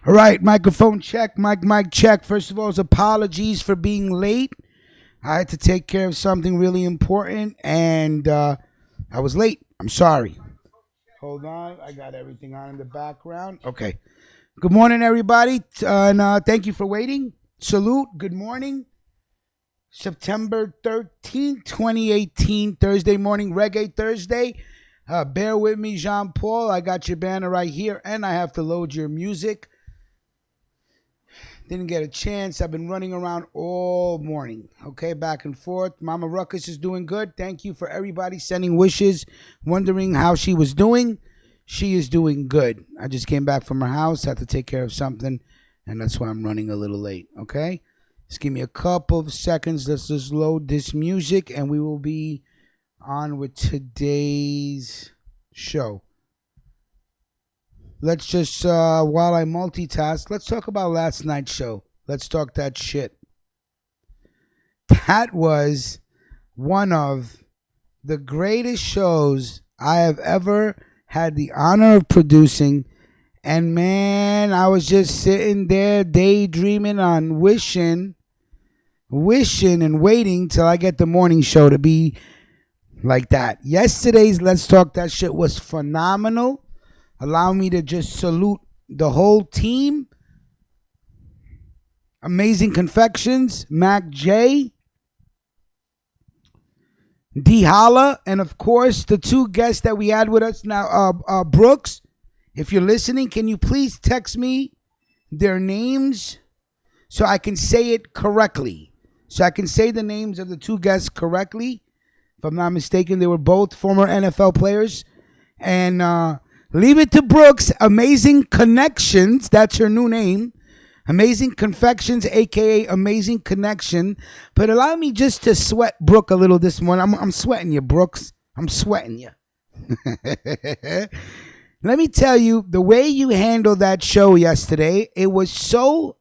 All right, microphone check, mic check. First of all, apologies for being late. I had to take care of something really important, and I was late. I'm sorry. Hold on, I got everything on in the background. Okay. Good morning, everybody, and thank you for waiting. Salute. Good morning. September 13th, 2018, Thursday morning, Reggae Thursday. Bear with me, Jean-Paul. I got your banner right here, and I have to load your music. Didn't get a chance. I've been running around all morning, okay, back and forth. Mama Ruckus is doing good. Thank you for everybody sending wishes, wondering how she was doing. She is doing good. I just came back from her house, had to take care of something, and that's why I'm running a little late, okay? Just give me a couple of seconds. Let's just load this music, and we will be on with today's show. Let's just, while I multitask, let's talk about last night's show. Let's talk that shit. That was one of the greatest shows I have ever had the honor of producing. And man, I was just sitting there daydreaming on wishing and waiting till I get the morning show to be like that. Yesterday's Let's Talk That Shit was phenomenal. Allow me to just salute the whole team. Amazing Confections, Mac J, D Holla, and of course the two guests that we had with us now, Brooks. If you're listening, can you please text me their names so I can say it correctly? So I can say the names of the two guests correctly. If I'm not mistaken, they were both former NFL players. And leave it to Brooks. Amazing Connections. That's her new name. Amazing Confections, a.k.a. Amazing Connection. But allow me just to sweat Brooke a little this morning. I'm sweating you, Brooks. I'm sweating you. Let me tell you, the way you handled that show yesterday, it was so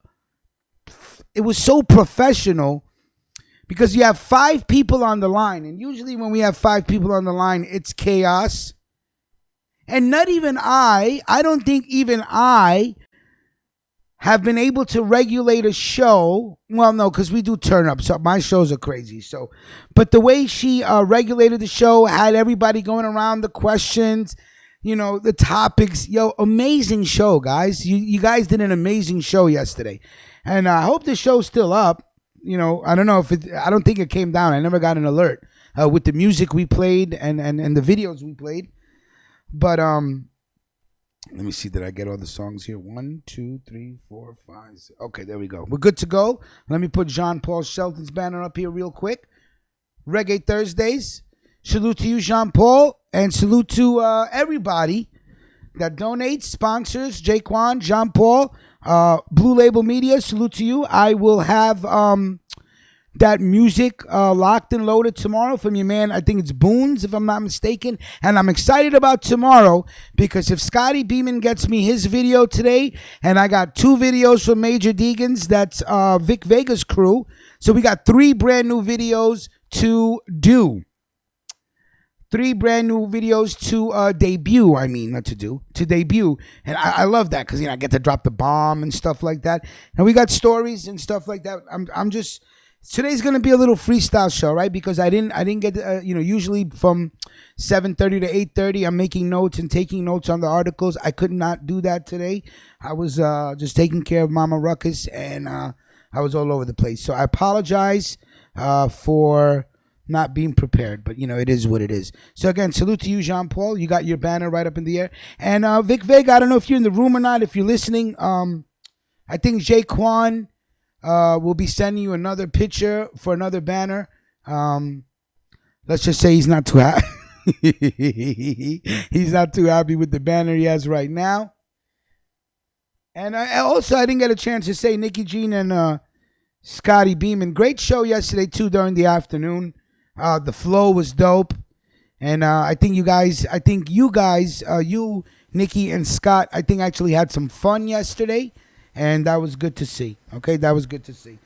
professional because you have 5 people on the line. And usually when we have 5 people on the line, it's chaos. And not even I don't think even I have been able to regulate a show. Well, no, because we do turn up. So my shows are crazy. So, but the way she regulated the show, had everybody going around the questions, you know, the topics. Yo, amazing show, guys. You guys did an amazing show yesterday. And I hope the show's still up. You know, I don't know if it, I don't think it came down. I never got an alert with the music we played and the videos we played. But let me see. Did I get all the songs here? 1, 2, 3, 4, 5. 6. Okay, there we go. We're good to go. Let me put Jean-Paul Shelton's banner up here real quick. Reggae Thursdays. Salute to you, Jean-Paul, and salute to everybody that donates, sponsors, Jaquan, Jean-Paul, Blue Label Media. Salute to you. I will have that music locked and loaded tomorrow from your man. I think it's Boons, if I'm not mistaken. And I'm excited about tomorrow because if Scotty Beeman gets me his video today, and I got 2 videos from Major Deegan's, that's Vic Vega's crew. So we got 3 brand new videos to do. 3 brand new videos to debut. I mean, not to do, to debut. And I love that because, you know, I get to drop the bomb and stuff like that. And we got stories and stuff like that. I'm just... Today's gonna be a little freestyle show, right? Because I didn't get usually from 7:30 to 8:30, I'm making notes and taking notes on the articles. I could not do that today. I was just taking care of Mama Ruckus, and I was all over the place. So I apologize for not being prepared, but you know it is what it is. So again, salute to you, Jean-Paul. You got your banner right up in the air, and Vic Vega. I don't know if you're in the room or not. If you're listening, I think Jaquan. We'll be sending you another picture for another banner. Let's just say he's not too happy. He's not too happy with the banner he has right now. And I didn't get a chance to say Nikki Jean and Scotty Beeman. Great show yesterday too during the afternoon. The flow was dope. And I think you guys, you, Nikki and Scott, I think actually had some fun yesterday. And that was good to see. Okay, that was good to see.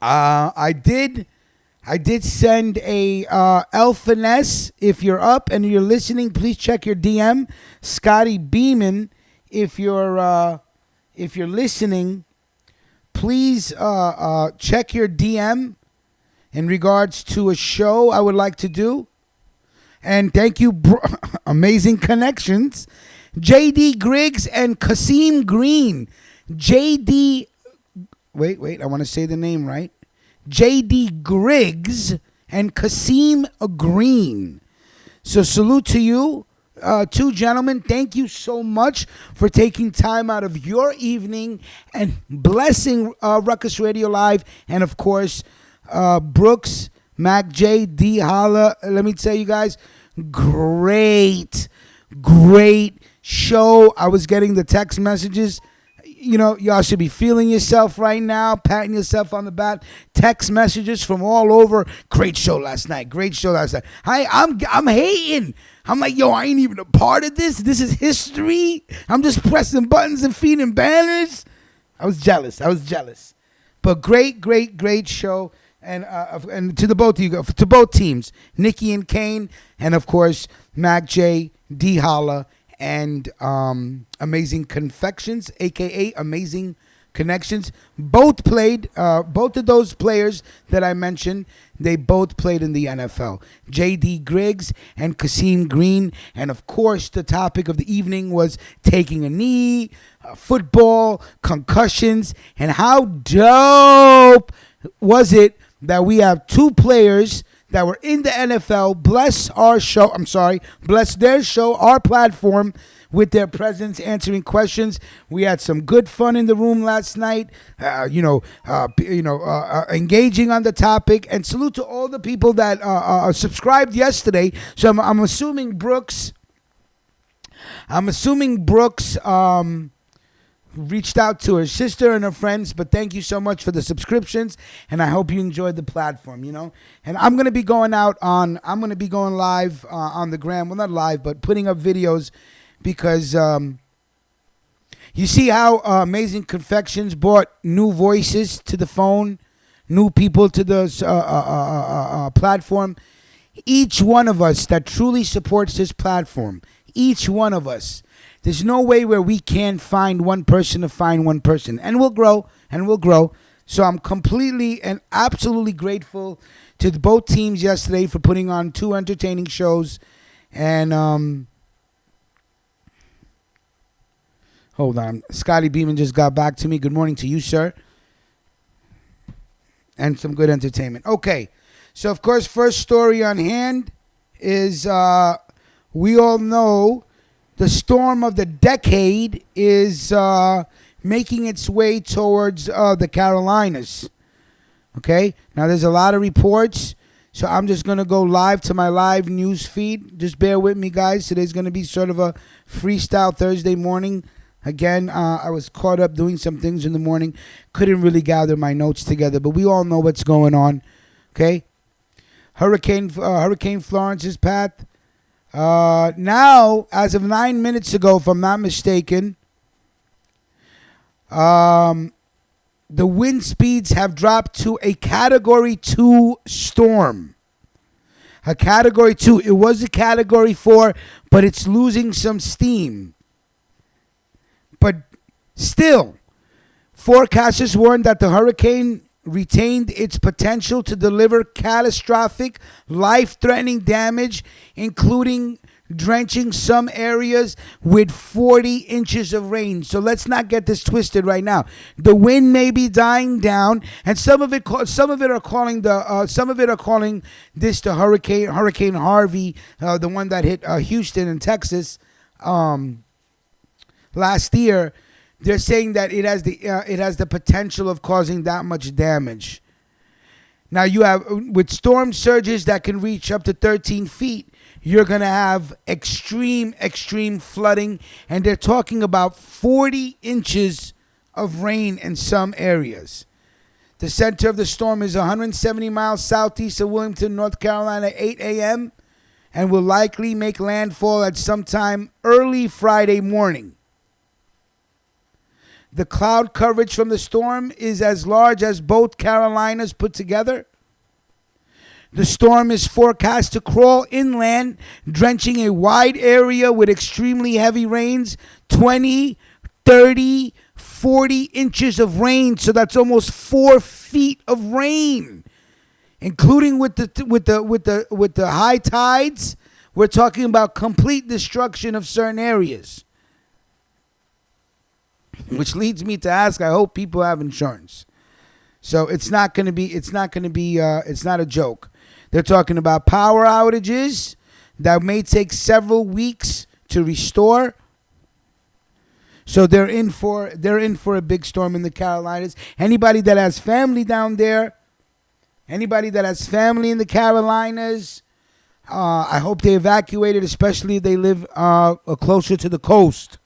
I did send a El Finesse. If you're up and you're listening, please check your DM. Scotty Beeman if you're listening, please check your DM in regards to a show I would like to do. And thank you, amazing connections, JD Griggs and Kasim Green. JD, wait, I want to say the name right. JD Griggs and Kasim Green. So salute to you, two gentlemen. Thank you so much for taking time out of your evening and blessing Ruckus Radio Live. And of course, Brooks, Mac J, D Holla. Let me tell you guys, great show. I was getting the text messages. You know, y'all should be feeling yourself right now, patting yourself on the back. Text messages from all over. Great show last night. Hi, I'm hating. I'm like, yo, I ain't even a part of this. This is history. I'm just pressing buttons and feeding banners. I was jealous. But great show. And to the both of you, to both teams, Nikki and Kane, and of course Mac J, D Holla, and Amazing Confections, aka Amazing Connections. Both played. Both of those players that I mentioned, they both played in the NFL. J.D. Griggs and Kasim Green, and of course the topic of the evening was taking a knee, football, concussions, and how dope was it that we have two players that were in the NFL, bless their show, our platform, with their presence, answering questions. We had some good fun in the room last night, engaging on the topic. And salute to all the people that subscribed yesterday. So I'm assuming Brooks reached out to her sister and her friends, but thank you so much for the subscriptions, and I hope you enjoyed the platform, And I'm going to be going live on the gram. Well, not live, but putting up videos, because you see how Amazing Confections brought new voices to the phone, new people to the platform. Each one of us that truly supports this platform, each one of us, there's no way where we can't find one person to find one person. And we'll grow. So I'm completely and absolutely grateful to both teams yesterday for putting on two entertaining shows. And hold on. Scotty Beeman just got back to me. Good morning to you, sir. And some good entertainment. Okay. So, of course, first story on hand is we all know the storm of the decade is making its way towards the Carolinas. Okay? Now, there's a lot of reports, so I'm just going to go live to my live news feed. Just bear with me, guys. Today's going to be sort of a freestyle Thursday morning. Again, I was caught up doing some things in the morning. Couldn't really gather my notes together, but we all know what's going on. Okay? Hurricane Florence's path. Now, as of 9 minutes ago, if I'm not mistaken, the wind speeds have dropped to a Category 2 storm. A Category 2. It was a Category 4, but it's losing some steam. But still, forecasters warned that the hurricane retained its potential to deliver catastrophic, life-threatening damage, including drenching some areas with 40 inches of rain. So let's not get this twisted right now. The wind may be dying down, and some of it are calling this the Hurricane Harvey, the one that hit Houston and Texas last year. They're saying that it has the potential of causing that much damage. Now you have, with storm surges that can reach up to 13 feet, you're going to have extreme flooding, and they're talking about 40 inches of rain in some areas. The center of the storm is 170 miles southeast of Wilmington, North Carolina, at 8 a.m., and will likely make landfall at sometime early Friday morning. The cloud coverage from the storm is as large as both Carolinas put together. The storm is forecast to crawl inland, drenching a wide area with extremely heavy rains, 20, 30, 40 inches of rain. So that's almost 4 feet of rain, including with the high tides. We're talking about complete destruction of certain areas, which leads me to ask, I hope people have insurance. So it's not a joke. They're talking about power outages that may take several weeks to restore. So they're in for a big storm in the Carolinas. Anybody that has family down there, anybody that has family in the Carolinas, I hope they evacuated, especially if they live closer to the coast.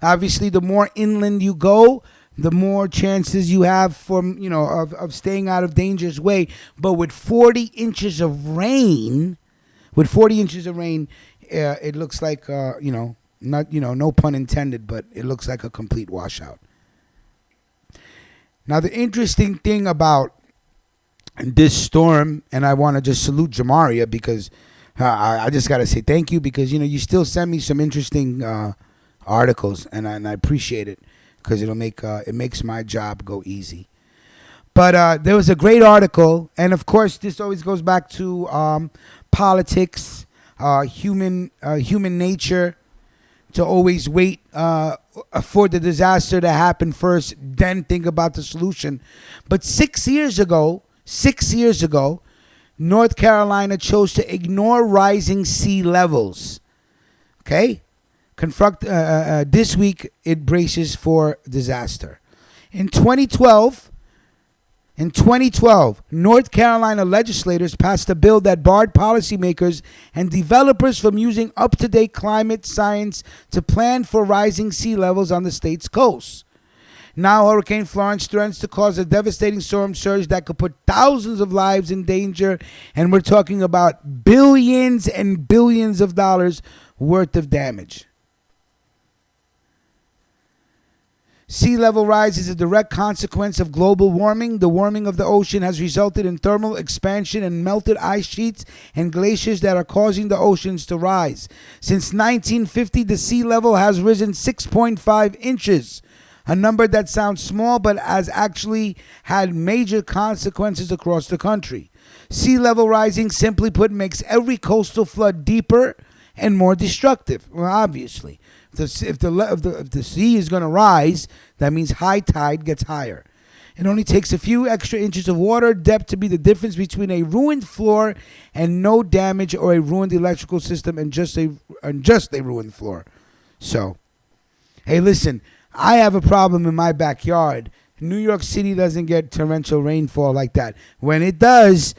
Obviously, the more inland you go, the more chances you have of staying out of danger's way. But with 40 inches of rain, it looks like no pun intended, but it looks like a complete washout. Now, the interesting thing about this storm, and I want to just salute Jamaria because I just got to say thank you, because you still send me some interesting articles, and I appreciate it, because it makes my job go easy. But there was a great article, and of course this always goes back to politics, human nature, to always wait for the disaster to happen first, then think about the solution. But 6 years ago, North Carolina chose to ignore rising sea levels. Okay? This week, it braces for disaster. In 2012, North Carolina legislators passed a bill that barred policymakers and developers from using up-to-date climate science to plan for rising sea levels on the state's coast. Now, Hurricane Florence threatens to cause a devastating storm surge that could put thousands of lives in danger, and we're talking about billions and billions of dollars worth of damage. Sea level rise is a direct consequence of global warming. The warming of the ocean has resulted in thermal expansion and melted ice sheets and glaciers that are causing the oceans to rise. Since 1950, the sea level has risen 6.5 inches, a number that sounds small but has actually had major consequences across the country. Sea level rising, simply put, makes every coastal flood deeper and more destructive. Well, obviously. If the sea is going to rise, that means high tide gets higher. It only takes a few extra inches of water depth to be the difference between a ruined floor and no damage, or a ruined electrical system and just a ruined floor. So, hey, listen, I have a problem in my backyard. New York City doesn't get torrential rainfall like that. When it does,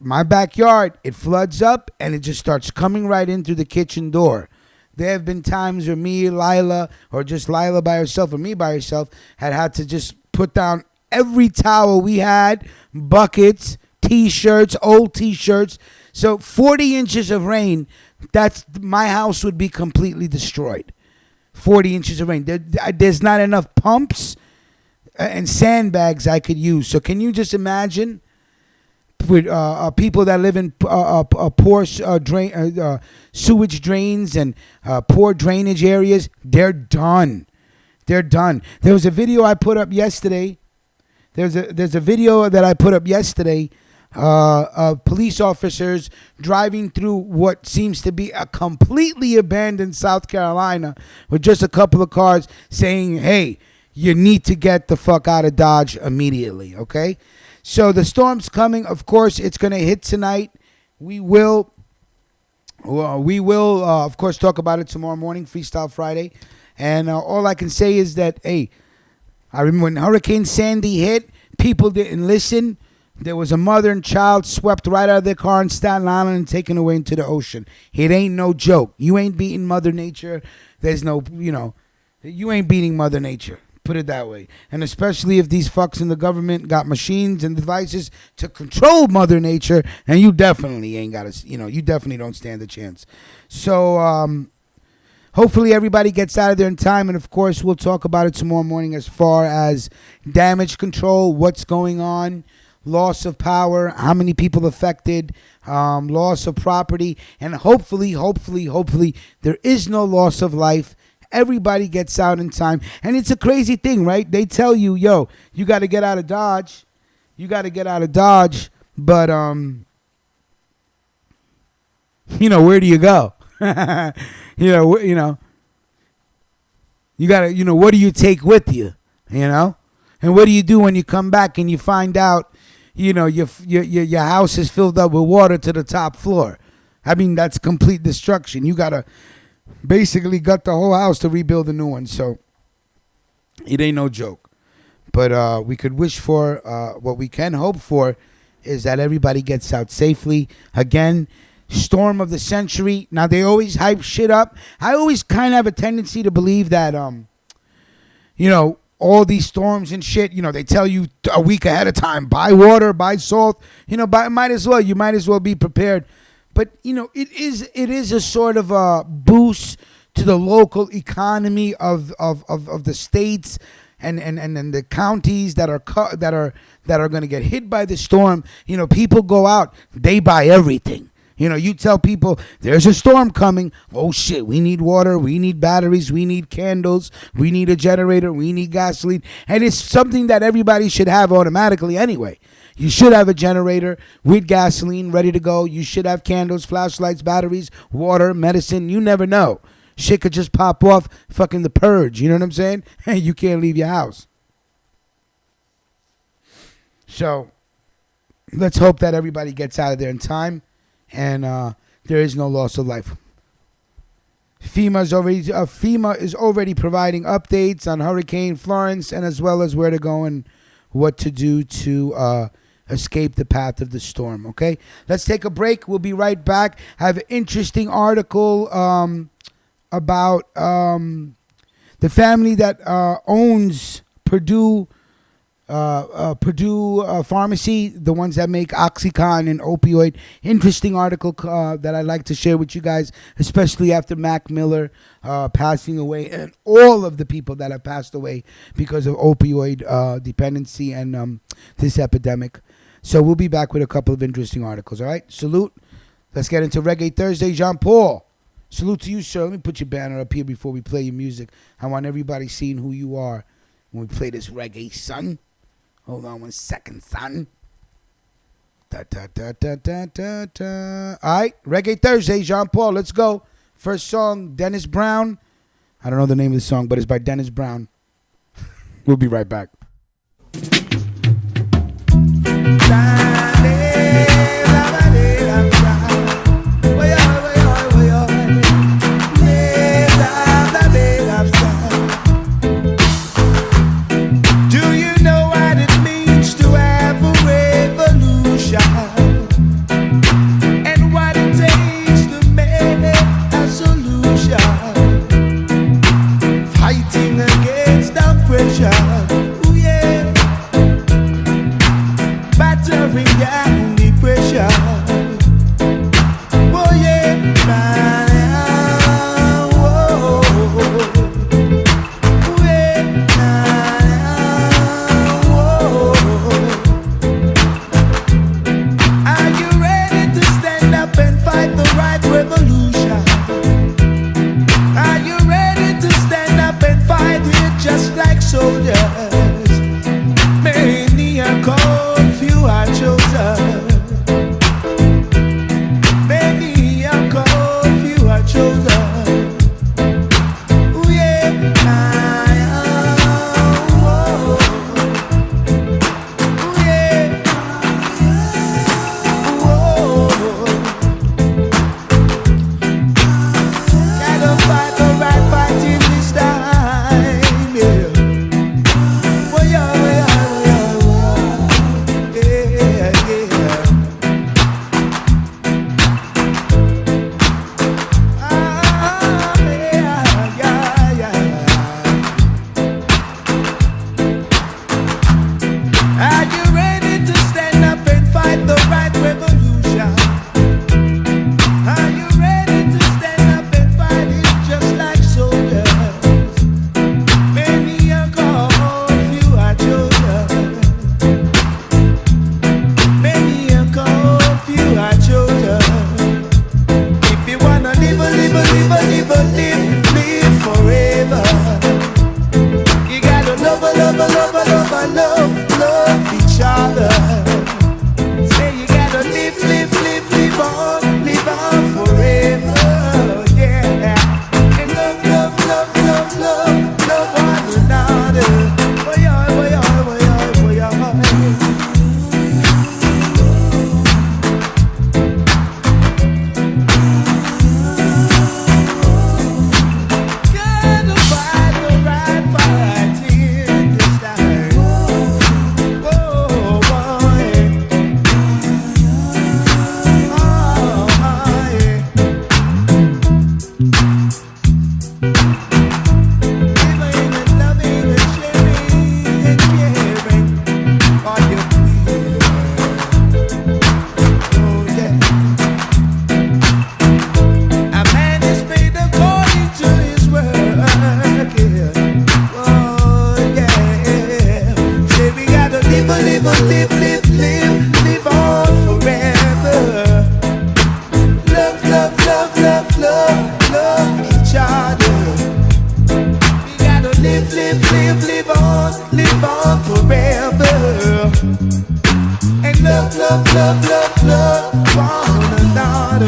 my backyard, it floods up and it just starts coming right in through the kitchen door. There have been times where me, Lila, or just Lila by herself, or me by herself, had to just put down every towel we had, buckets, T-shirts, old T-shirts. So 40 inches of rain, my house would be completely destroyed. 40 inches of rain. There's not enough pumps and sandbags I could use. So can you just imagine? With people that live in poor sewage drains and poor drainage areas, they're done. There was a video I put up yesterday. There's a video that I put up yesterday of police officers driving through what seems to be a completely abandoned South Carolina with just a couple of cars saying, "Hey, you need to get the fuck out of Dodge immediately." Okay. So the storm's coming. Of course, it's going to hit tonight. We will, of course, talk about it tomorrow morning, Freestyle Friday. And all I can say is that, hey, I remember when Hurricane Sandy hit, people didn't listen. There was a mother and child swept right out of their car in Staten Island and taken away into the ocean. It ain't no joke. You ain't beating Mother Nature. There's no, you ain't beating Mother Nature. Put it that way. And especially if these fucks in the government got machines and devices to control Mother Nature, and you definitely ain't got to, you definitely don't stand a chance. So hopefully everybody gets out of there in time. And of course, we'll talk about it tomorrow morning as far as damage control, what's going on, loss of power, how many people affected, loss of property, and hopefully, there is no loss of life. Everybody gets out in time. And it's a crazy thing, right? They tell you, yo, you got to get out of Dodge. But, where do you go? You got to, what do you take with you, And what do you do when you come back and you find out, your house is filled up with water to the top floor? I mean, that's complete destruction. You got to basically gut the whole house to rebuild a new one. So it ain't no joke. But we could wish for, what we can hope for is that everybody gets out safely. Again, storm of the century. Now, they always hype shit up. I always kind of have a tendency to believe that, all these storms and shit, they tell you a week ahead of time, buy water, buy salt, you might as well be prepared. But, it is a sort of a boost to the local economy of the states and the counties that are going to get hit by the storm. People go out, they buy everything. You tell people there's a storm coming. Oh, shit, we need water. We need batteries. We need candles. We need a generator. We need gasoline. And it's something that everybody should have automatically anyway. You should have a generator with gasoline ready to go. You should have candles, flashlights, batteries, water, medicine. You never know. Shit could just pop off, fucking the purge. You know what I'm saying? And you can't leave your house. So let's hope that everybody gets out of there in time. And there is no loss of life. FEMA is already providing updates on Hurricane Florence, and as well as where to go and what to do to escape the path of the storm. Okay, let's take a break. We'll be right back. I have an interesting article about the family that owns Purdue Pharmacy, the ones that make Oxycontin and opioid. Interesting article that I'd like to share with you guys, especially after Mac Miller passing away and all of the people that have passed away because of opioid dependency and this epidemic. So we'll be back with a couple of interesting articles, all right? Salute. Let's get into Reggae Thursday. Jean-Paul, salute to you, sir. Let me put your banner up here before we play your music. I want everybody seeing who you are when we play this reggae, son. Hold on 1 second, son. Da, da, da, da, da, da, da. All right, Reggae Thursday, Jean-Paul, let's go. First song, Dennis Brown. I don't know the name of the song, but it's by Dennis Brown. We'll be right back. Ooh, yeah. Battery love one another.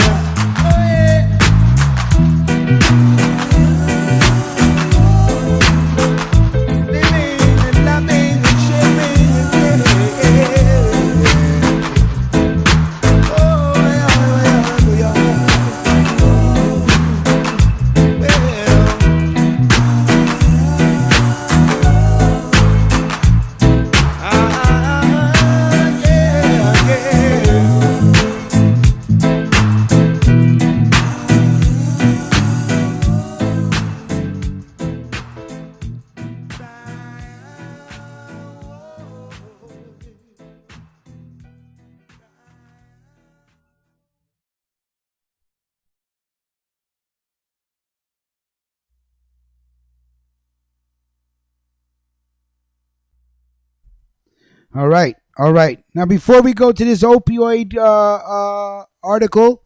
Oh, yeah. Living and loving and sharing, yeah. Oh, yeah, yeah, All right, all right. Now, before we go to this opioid article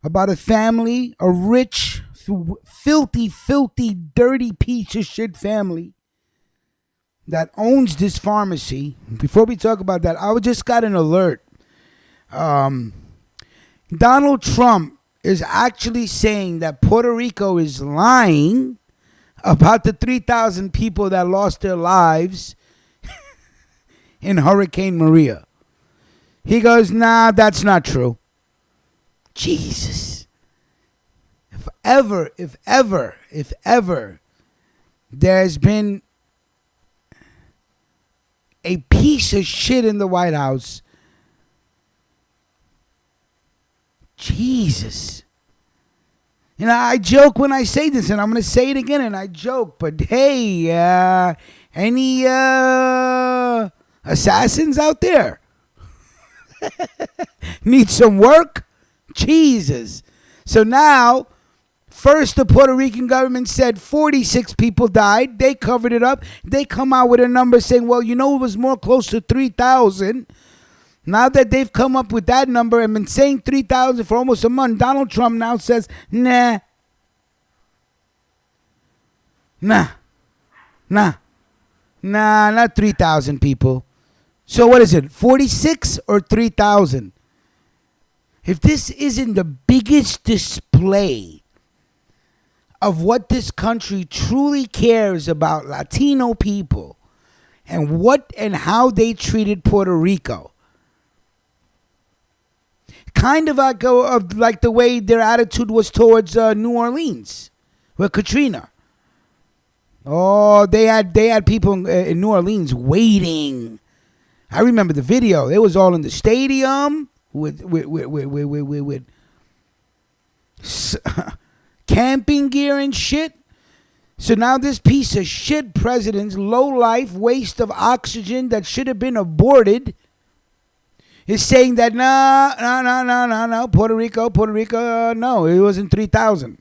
about a family, a rich, filthy, dirty piece of shit family that owns this pharmacy. Before we talk about that, I just got an alert. Donald Trump is actually saying that Puerto Rico is lying about the 3,000 people that lost their lives in Hurricane Maria. He goes, nah, that's not true. Jesus. If ever there's been a piece of shit in the White House, Jesus. You know, I joke when I say this, and I'm going to say it again, and I joke, but hey, any assassins out there? Need some work? Jesus. So now, first the Puerto Rican government said 46 people died. They covered it up. They come out with a number saying, well, you know, it was more close to 3,000. Now that they've come up with that number and been saying 3,000 for almost a month, Donald Trump now says, nah, not 3,000 people. So what is it, 46 or 3,000? If this isn't the biggest display of what this country truly cares about Latino people and what and how they treated Puerto Rico, kind of like the way their attitude was towards New Orleans with Katrina. Oh, they had people in New Orleans waiting. I remember the video. It was all in the stadium with camping gear and shit. So now this piece of shit president's low-life waste of oxygen that should have been aborted is saying that no, Puerto Rico, no, it wasn't 3,000.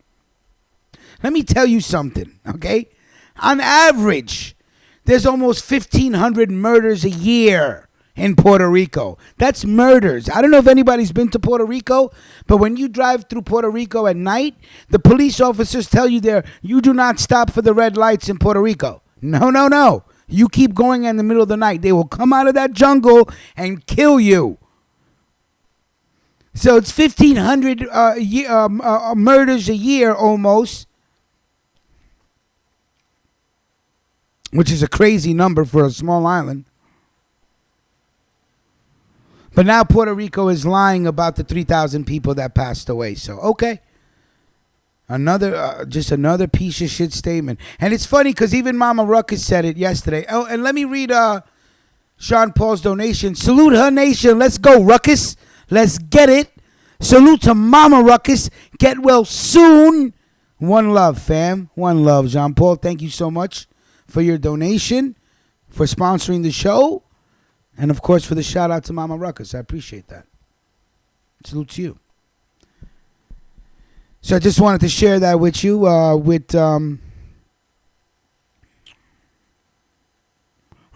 Let me tell you something, okay? On average, there's almost 1,500 murders a year in Puerto Rico. That's murders. I don't know if anybody's been to Puerto Rico, but when you drive through Puerto Rico at night, the police officers tell you there, you do not stop for the red lights in Puerto Rico. No. You keep going in the middle of the night. They will come out of that jungle and kill you. So it's 1,500 murders a year almost, which is a crazy number for a small island. But now Puerto Rico is lying about the 3,000 people that passed away. So, okay. Just another piece of shit statement. And it's funny because even Mama Ruckus said it yesterday. Oh, and let me read Sean Paul's donation. Salute her nation. Let's go, Ruckus. Let's get it. Salute to Mama Ruckus. Get well soon. One love, fam. One love, Jean Paul. Thank you so much for your donation, for sponsoring the show, and of course for the shout out to Mama Ruckus. I appreciate that. Salute to you. So I just wanted to share that with you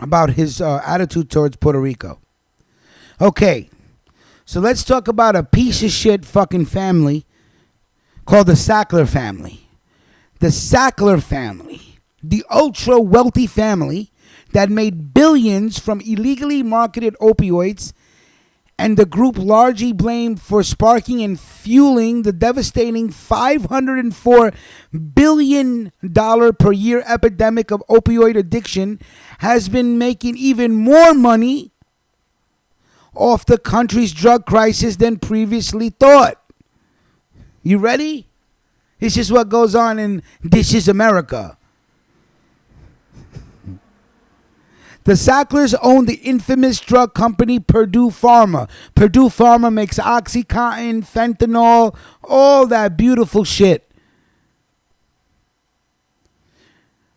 about his attitude towards Puerto Rico. Okay, so let's talk about a piece of shit fucking family called the Sackler family. The Sackler family, the ultra wealthy family that made billions from illegally marketed opioids and the group largely blamed for sparking and fueling the devastating $504 billion per year epidemic of opioid addiction, has been making even more money off the country's drug crisis than previously thought. You ready? This is what goes on in This Is America. The Sacklers own the infamous drug company Purdue Pharma. Purdue Pharma makes OxyContin, fentanyl, all that beautiful shit.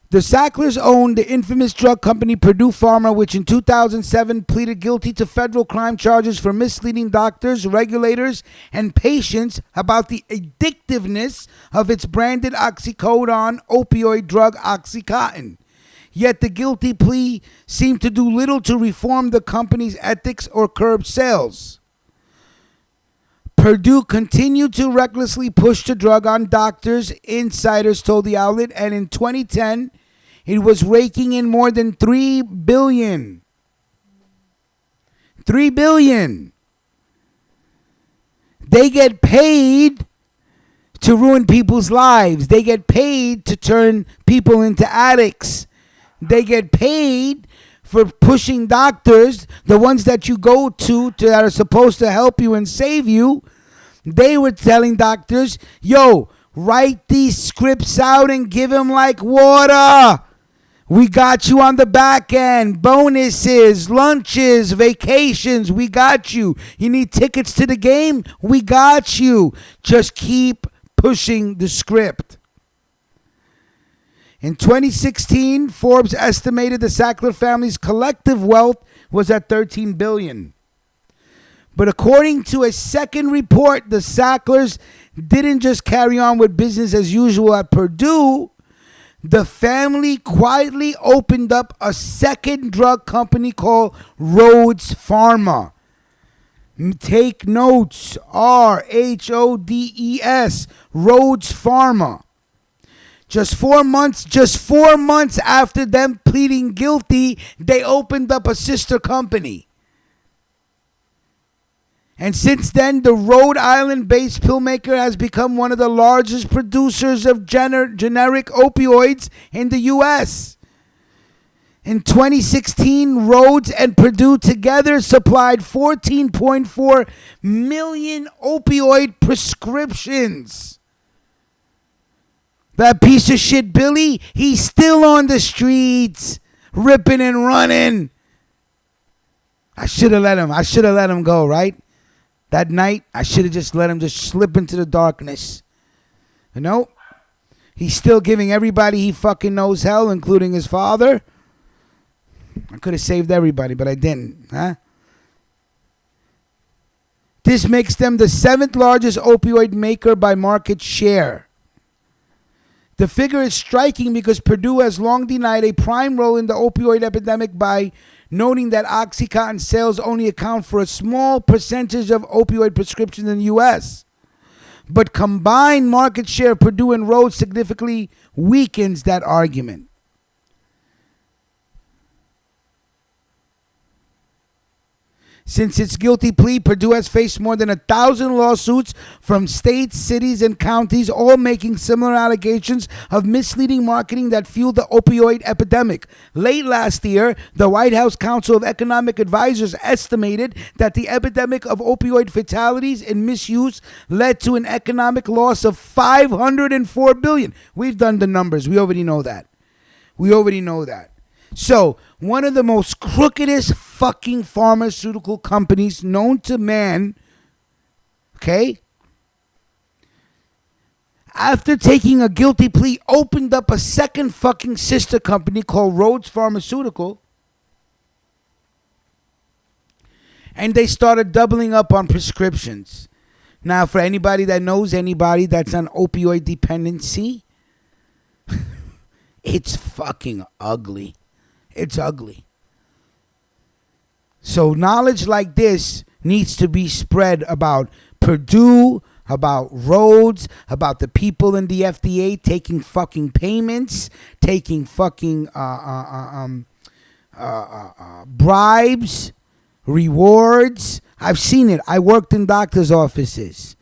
The Sacklers owned the infamous drug company Purdue Pharma, which in 2007 pleaded guilty to federal crime charges for misleading doctors, regulators, and patients about the addictiveness of its branded oxycodone opioid drug OxyContin. Yet the guilty plea seemed to do little to reform the company's ethics or curb sales. Purdue continued to recklessly push the drug on doctors, insiders told the outlet, and in 2010, it was raking in more than $3 billion. $3 billion. They get paid to ruin people's lives. They get paid to turn people into addicts. They get paid for pushing doctors, the ones that you go to that are supposed to help you and save you. They were telling doctors, yo, write these scripts out and give them like water. We got you on the back end. Bonuses, lunches, vacations. We got you. You need tickets to the game? We got you. Just keep pushing the script. In 2016, Forbes estimated the Sackler family's collective wealth was at $13 billion. But according to a second report, the Sacklers didn't just carry on with business as usual at Purdue. The family quietly opened up a second drug company called Rhodes Pharma. Take notes, RHODES, Rhodes Pharma. Just 4 months after them pleading guilty, they opened up a sister company. And since then, the Rhode Island-based pill maker has become one of the largest producers of generic opioids in the U.S. In 2016, Rhodes and Purdue together supplied 14.4 million opioid prescriptions. That piece of shit, Billy, he's still on the streets, ripping and running. I should have let him go, right? That night, I should have just let him just slip into the darkness. You know? He's still giving everybody he fucking knows hell, including his father. I could have saved everybody, but I didn't, huh? This makes them the 7th largest opioid maker by market share. The figure is striking because Purdue has long denied a prime role in the opioid epidemic by noting that OxyContin sales only account for a small percentage of opioid prescriptions in the U.S. But combined market share of Purdue and Rhodes significantly weakens that argument. Since its guilty plea, Purdue has faced more than 1,000 lawsuits from states, cities, and counties, all making similar allegations of misleading marketing that fueled the opioid epidemic. Late last year, the White House Council of Economic Advisors estimated that the epidemic of opioid fatalities and misuse led to an economic loss of $504 billion. We've done the numbers. We already know that. So, one of the most crookedest fucking pharmaceutical companies known to man, okay, after taking a guilty plea, opened up a second fucking sister company called Rhodes Pharmaceutical, and they started doubling up on prescriptions. Now, for anybody that knows anybody that's on opioid dependency, it's fucking ugly. It's ugly. So knowledge like this needs to be spread about Purdue, about Rhodes, about the people in the FDA taking fucking payments, taking fucking bribes, rewards. I've seen it. I worked in doctor's offices.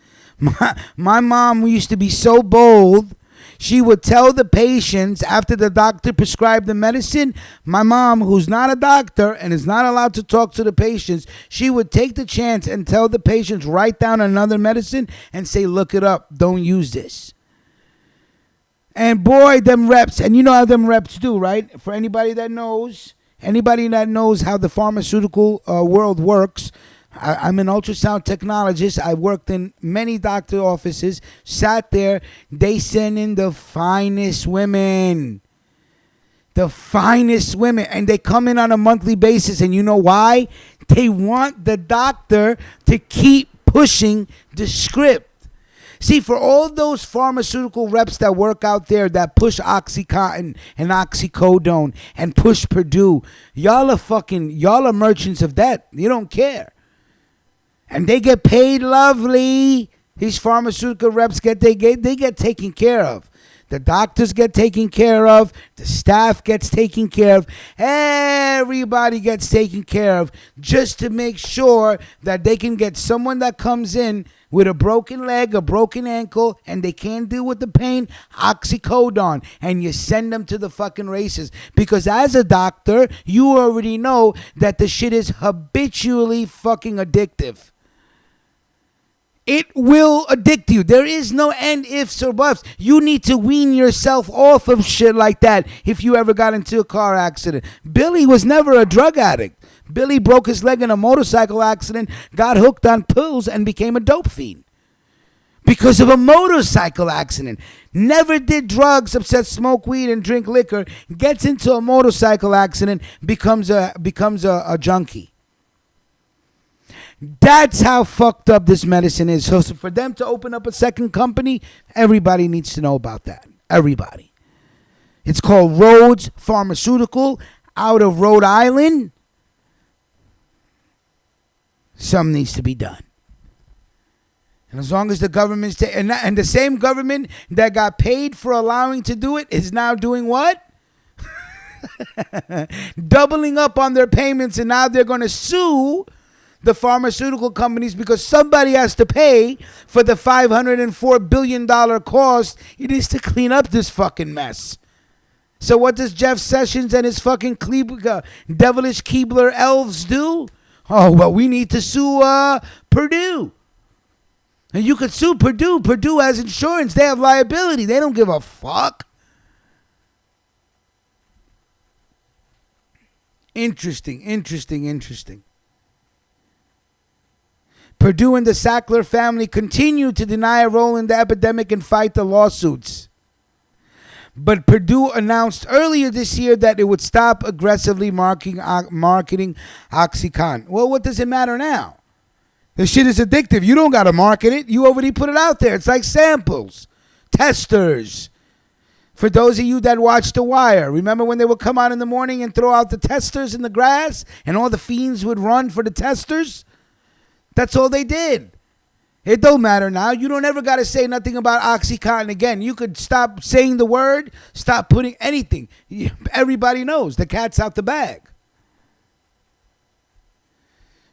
My mom used to be so bold. She would tell the patients after the doctor prescribed the medicine. My mom, who's not a doctor and is not allowed to talk to the patients, she would take the chance and tell the patients, write down another medicine and say, look it up. Don't use this. And boy, them reps, and you know how them reps do, right? For anybody that knows how the pharmaceutical world works, I'm an ultrasound technologist. I worked in many doctor offices, sat there. They send in the finest women. The finest women. And they come in on a monthly basis. And you know why? They want the doctor to keep pushing the script. See, for all those pharmaceutical reps that work out there that push Oxycontin and oxycodone and push Purdue, y'all are merchants of debt. You don't care. And they get paid lovely. These pharmaceutical reps get taken care of. The doctors get taken care of. The staff gets taken care of. Everybody gets taken care of just to make sure that they can get someone that comes in with a broken leg, a broken ankle, and they can't deal with the pain, oxycodone, and you send them to the fucking races. Because as a doctor, you already know that the shit is habitually fucking addictive. It will addict you. There is no end ifs or buts. You need to wean yourself off of shit like that if you ever got into a car accident. Billy was never a drug addict. Billy broke his leg in a motorcycle accident, got hooked on pills, and became a dope fiend. Because of a motorcycle accident. Never did drugs except smoke weed and drink liquor. Gets into a motorcycle accident, becomes a junkie. That's how fucked up this medicine is. So for them to open up a second company, everybody needs to know about that. Everybody. It's called Rhodes Pharmaceutical out of Rhode Island. Something needs to be done. And as long as the government's and the same government that got paid for allowing to do it is now doing what? Doubling up on their payments, and now they're going to sue the pharmaceutical companies because somebody has to pay for the $504 billion cost it is to clean up this fucking mess. So what does Jeff Sessions and his fucking devilish Keebler elves do? Oh, well, we need to sue Purdue. And you could sue Purdue. Purdue has insurance. They have liability. They don't give a fuck. Interesting. Purdue and the Sackler family continue to deny a role in the epidemic and fight the lawsuits. But Purdue announced earlier this year that it would stop aggressively marketing OxyContin. Well, what does it matter now? The shit is addictive. You don't got to market it. You already put it out there. It's like samples, testers. For those of you that watched The Wire, remember when they would come out in the morning and throw out the testers in the grass and all the fiends would run for the testers? That's all they did. It don't matter now. You don't ever got to say nothing about OxyContin again. You could stop saying the word, stop putting anything. Everybody knows the cat's out the bag.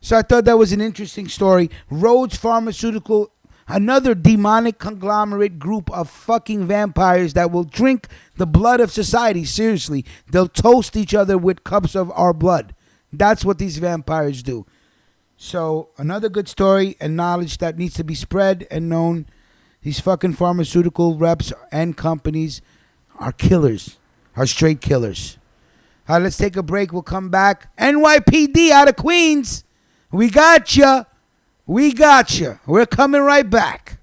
So I thought that was an interesting story. Rhodes Pharmaceutical, another demonic conglomerate group of fucking vampires that will drink the blood of society. Seriously, they'll toast each other with cups of our blood. That's what these vampires do. So another good story and knowledge that needs to be spread and known. These fucking pharmaceutical reps and companies are killers, are straight killers. All right, let's take a break. We'll come back. NYPD out of Queens. We got you. We're coming right back.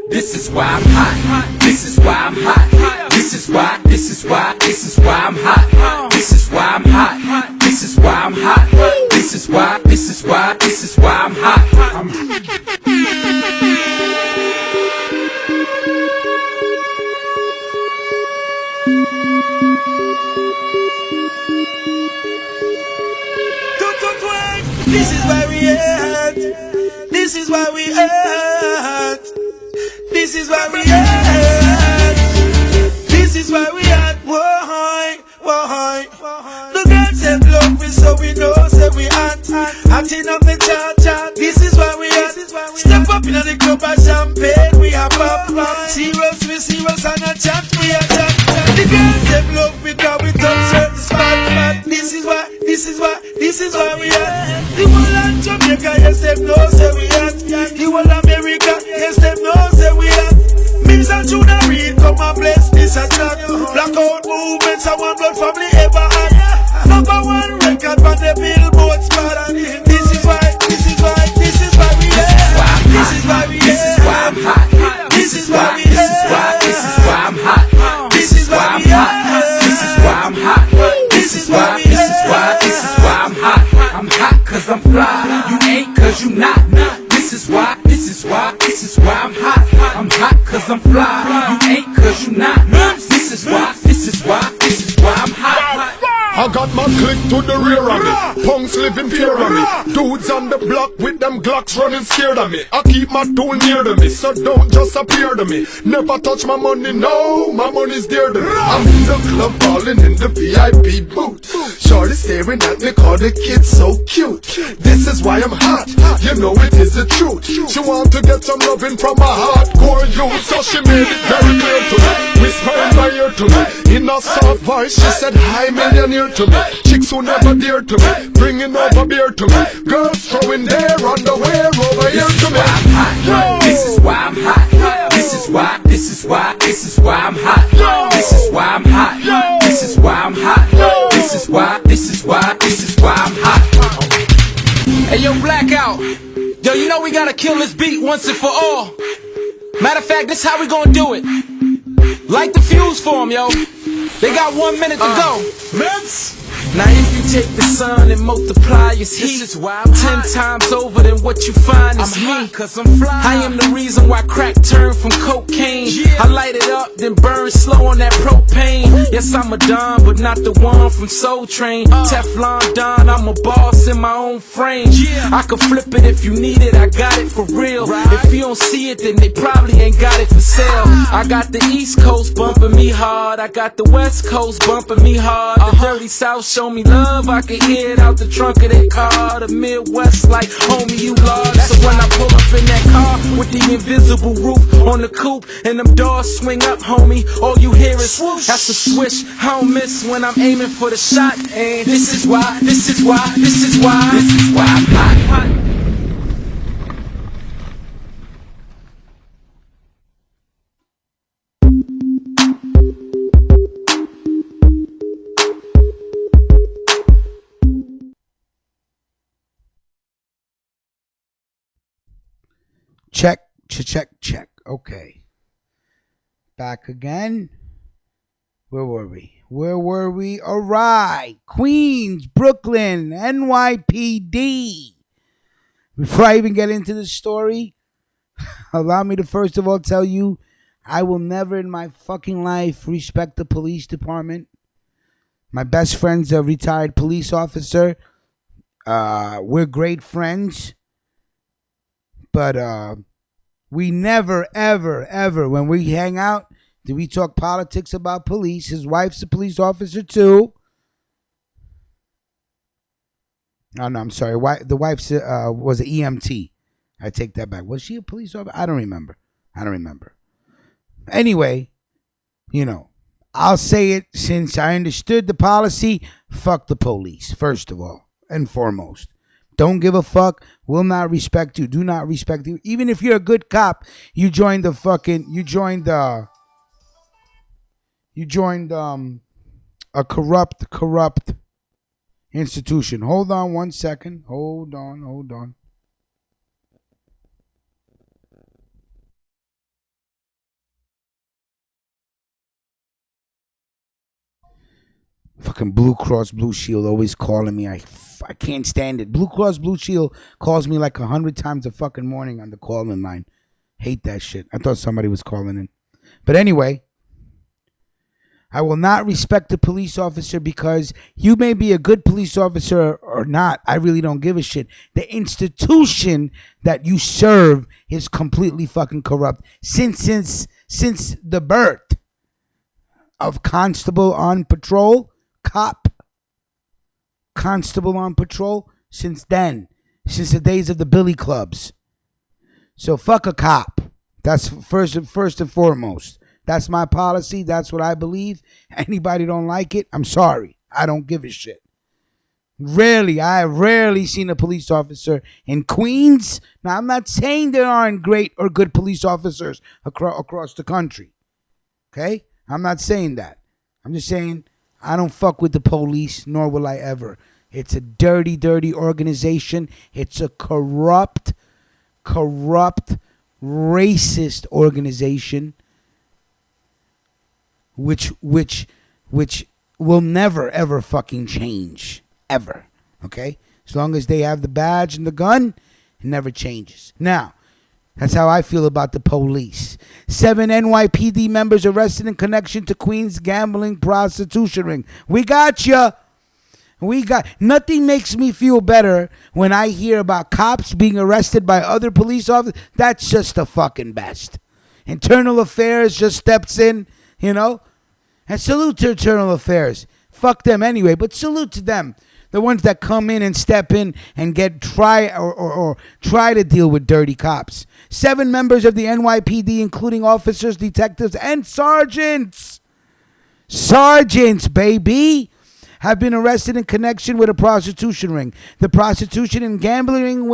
This is why I'm hot. This is why I'm hot. This is why I'm hot. This is why I'm hot. This is why I'm hot. This is why I'm hot. This is why we at. This is why we at. Starting up the chart. This is why we are. Step up in the club of champagne. We are pop. Serious, we serious and a chat. We are chat. The girls them love me cause we touch certain spot. This is why we are. The whole of Jamaica, yes them know say we are. The whole of America, yes them know say we are. Mims and Junior Reid come and bless this and that. Blackout movements and one blood family ever had. Number one record for the Billboard spot. This is why we are. This is why we are. This is why I'm hot. This is why we are. This is why I'm hot. This is why I'm hot. This is why I'm hot. This is why I'm hot. I'm hot cause I'm fly. You ain't cause you not. This is why I'm hot. I'm hot cause I'm fly. You ain't cause you not. This is why I'm hot. I got my click to the rear of me. Punks living fear of me. Dudes on the block with them Glocks running scared of me. I keep my tool near to me, so don't just appear to me. Never touch my money, no, my money's dear to me. I'm in the club balling in the VIP booth. Shorty staring at me, call the kid so cute. This is why I'm hot, you know it is the truth. She want to get some loving from a hardcore youth, so she made it very clear to me. Whisper in my ear to me, in a soft voice, she said, hi millionaire to me. Chicks who never dear to me, bringing over beer to me. Girls throwing their underwear over here to me. This is why I'm hot. This is why I'm hot. This is why I'm hot. This is why I'm hot. This is why I'm hot. Hey yo, Blackout. Yo, you know we gotta kill this beat once and for all. Matter of fact, this how we gonna do it. Light the fuse for them, yo. They got 1 minute to go. Now if you take the sun and multiply its heat, this is why I'm 10 times over than what you find is me. Cause I'm fly. I am the reason why crack turned from cocaine. I light it up, then burn slow on that propane. Yes, I'm a Don, but not the one from Soul Train. Teflon Don, I'm a boss in my own frame. I can flip it if you need it, I got it for real. If you don't see it, then they probably ain't got it for sale. I got the East Coast bumping me hard, I got the West Coast bumping me hard. The Dirty South show me love, I can hear it out the trunk of their car. The Midwest like, homie, you large. So when I pull up in that car with the invisible roof on the coupe and them doors swing up, homie, all you hear is swoosh. That's a swish. I don't miss when I'm aiming for the shot. And this is why I'm hot. Check. Okay. Back again. Where were we? All right. Queens, Brooklyn, NYPD. Before I even get into the story, allow me to first of all tell you, I will never in my fucking life respect the police department. My best friend's a retired police officer. We're great friends. But we never, ever, when we hang out, do we talk politics about police. His wife's a police officer too. Oh, no, I'm sorry. The wife's was an EMT. I take that back. Was she a police officer? I don't remember. Anyway, I'll say it since I understood the policy. Fuck the police, first of all and foremost. Don't give a fuck. Will not respect you. Do not respect you. Even if you're a good cop, you joined a corrupt institution. Hold on 1 second. Hold on. Fucking Blue Cross Blue Shield always calling me. I can't stand it. Blue Cross Blue Shield calls me like 100 times a fucking morning on the call-in line. Hate that shit. I thought somebody was calling in. But anyway, I will not respect the police officer because you may be a good police officer or not. I really don't give a shit. The institution that you serve is completely fucking corrupt. Since the birth of constable on patrol, cop, constable on patrol, since then, since the days of the billy clubs. So fuck a cop. That's first and foremost. That's my policy. That's what I believe. Anybody don't like it, I'm sorry. I don't give a shit. I have rarely seen a police officer in Queens. Now, I'm not saying there aren't great or good police officers across the country. Okay? I'm not saying that. I'm just saying I don't fuck with the police, nor will I ever. It's a dirty, dirty organization. It's a corrupt, racist organization which will never, ever fucking change. Ever. Okay? As long as they have the badge and the gun, it never changes. Now, that's how I feel about the police. 7 NYPD members arrested in connection to Queens gambling prostitution ring. We got ya. Nothing makes me feel better when I hear about cops being arrested by other police officers. That's just the fucking best. Internal Affairs just steps in, and salute to Internal Affairs. Fuck them anyway, but salute to them. The ones that come in and step in and try to deal with dirty cops. 7 members of the NYPD, including officers, detectives, and sergeants, baby, have been arrested in connection with a prostitution ring. The prostitution and gambling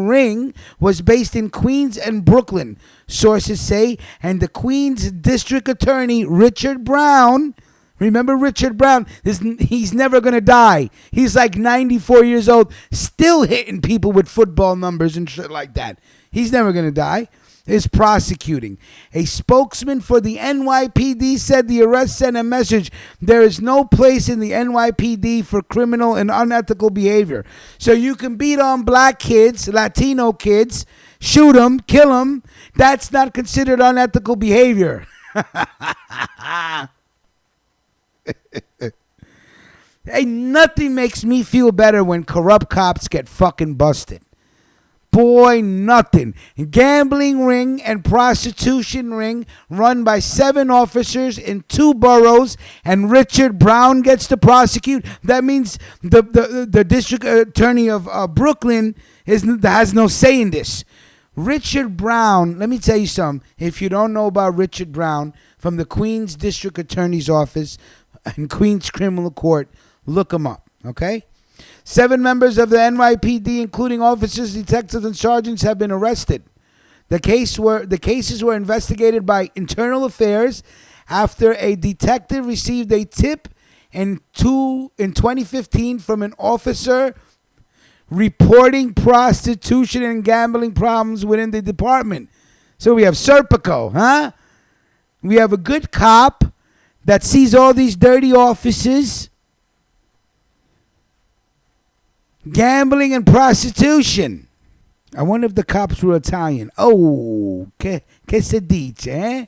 ring was based in Queens and Brooklyn, sources say, and the Queens District Attorney Richard Brown. Remember Richard Brown? He's never going to die. He's like 94 years old, still hitting people with football numbers and shit like that. He's never going to die. Is prosecuting. A spokesman for the NYPD said the arrest sent a message. There is no place in the NYPD for criminal and unethical behavior. So you can beat on black kids, Latino kids, shoot them, kill them. That's not considered unethical behavior. Hey, nothing makes me feel better when corrupt cops get fucking busted. Boy, nothing. Gambling ring and prostitution ring run by 7 officers in 2 boroughs, and Richard Brown gets to prosecute. That means the district attorney of Brooklyn has no say in this. Richard Brown, let me tell you something. If you don't know about Richard Brown, from the Queens District Attorney's Office and Queens Criminal Court, look him up, okay? 7 members of the NYPD, including officers, detectives, and sergeants, have been arrested. The cases were investigated by Internal Affairs after a detective received a tip in 2015 from an officer reporting prostitution and gambling problems within the department. So we have Serpico, huh? We have a good cop that sees all these dirty offices, gambling and prostitution. I wonder if the cops were Italian. Oh, che se dice, eh?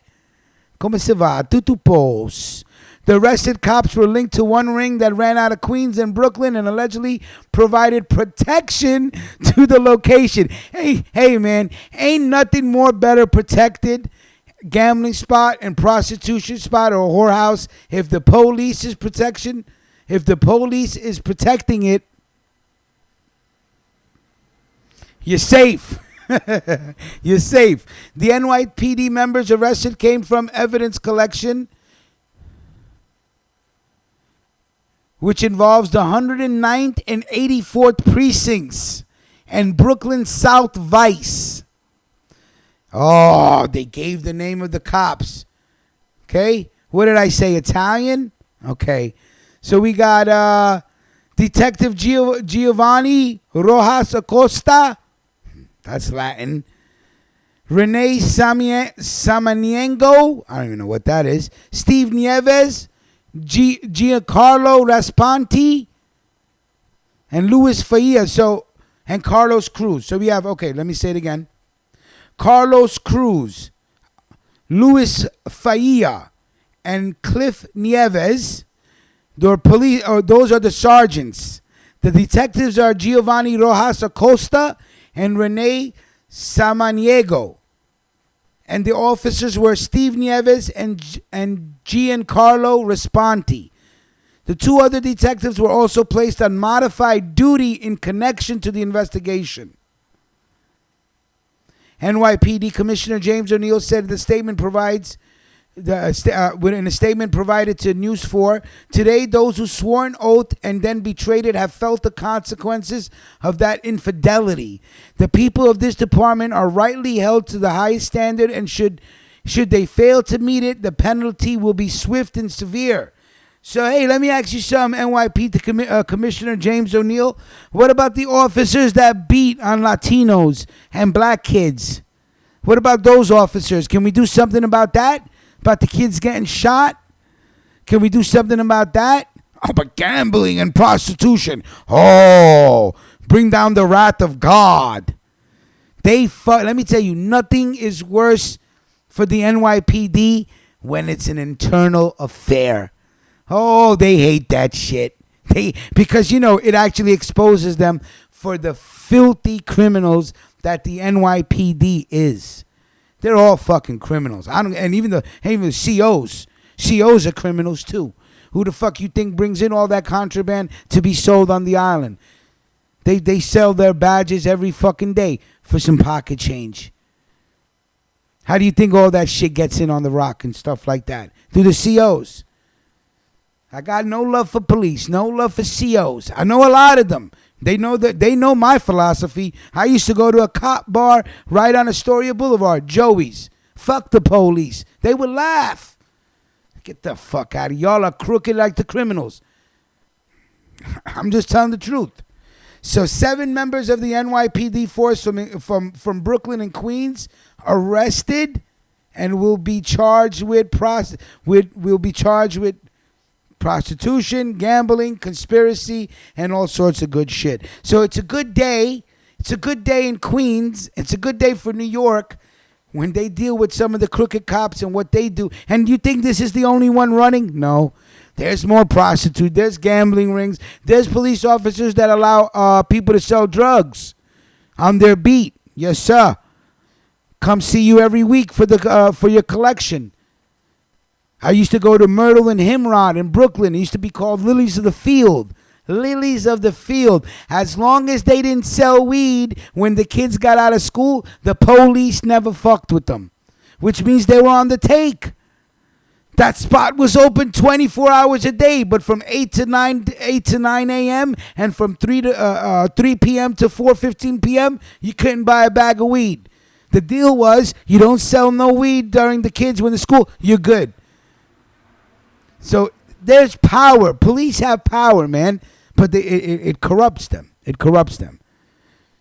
Come se va? Tutto pos. The arrested cops were linked to one ring that ran out of Queens and Brooklyn and allegedly provided protection to the location. Hey, man, ain't nothing more better protected gambling spot and prostitution spot or whorehouse if the police is protecting it. You're safe. You're safe. The NYPD members arrested came from evidence collection, which involves the 109th and 84th precincts and Brooklyn South Vice. Oh, they gave the name of the cops. Okay. What did I say? Italian? Okay. So we got Detective Giovanni Rojas Acosta. That's Latin. Renee Samaniego. I don't even know what that is. Steve Nieves. Giancarlo Raspanti. And Luis Failla. And Carlos Cruz. So we have, okay, let me say it again. Carlos Cruz, Luis Failla, and Cliff Nieves. Those are the sergeants. The detectives are Giovanni Rojas Acosta and Rene Samaniego. And the officers were Steve Nieves and Giancarlo Raspanti. The 2 other detectives were also placed on modified duty in connection to the investigation. NYPD Commissioner James O'Neill said the statement provides in a statement provided to News 4, today those who swore an oath and then betrayed it have felt the consequences of that infidelity. The people of this department are rightly held to the highest standard, and should they fail to meet it, the penalty will be swift and severe. So, hey, let me ask you something, NYPD Commissioner James O'Neill. What about the officers that beat on Latinos and black kids? What about those officers? Can we do something about that? About the kids getting shot? Can we do something about that? Oh, but gambling and prostitution. Oh, bring down the wrath of God. Let me tell you, nothing is worse for the NYPD when it's an internal affair. Oh, they hate that shit. Because, it actually exposes them for the filthy criminals that the NYPD is. They're all fucking criminals. And even the COs. COs are criminals too. Who the fuck you think brings in all that contraband to be sold on the island? They sell their badges every fucking day for some pocket change. How do you think all that shit gets in on the rock and stuff like that? Through the COs. I got no love for police, no love for COs. I know a lot of them. They know my philosophy. I used to go to a cop bar right on Astoria Boulevard, Joey's. Fuck the police. They would laugh. Get the fuck out of here. Y'all are crooked like the criminals. I'm just telling the truth. So 7 members of the NYPD force from Brooklyn and Queens arrested and will be charged with prostitution, gambling, conspiracy, and all sorts of good shit. So it's a good day. It's a good day in Queens. It's a good day for New York when they deal with some of the crooked cops and what they do. And you think this is the only one running? No. There's more prostitute. There's gambling rings. There's police officers that allow people to sell drugs on their beat. Yes, sir. Come see you every week for your collection. I used to go to Myrtle and Himrod in Brooklyn. It used to be called Lilies of the Field. Lilies of the Field. As long as they didn't sell weed when the kids got out of school, the police never fucked with them, which means they were on the take. That spot was open 24 hours a day, but from 8 to 9 a.m. and from 3 p.m. to 4:15 p.m., you couldn't buy a bag of weed. The deal was you don't sell no weed during the kids when they're school, you're good. So there's power. Police have power, man, but it corrupts them. It corrupts them.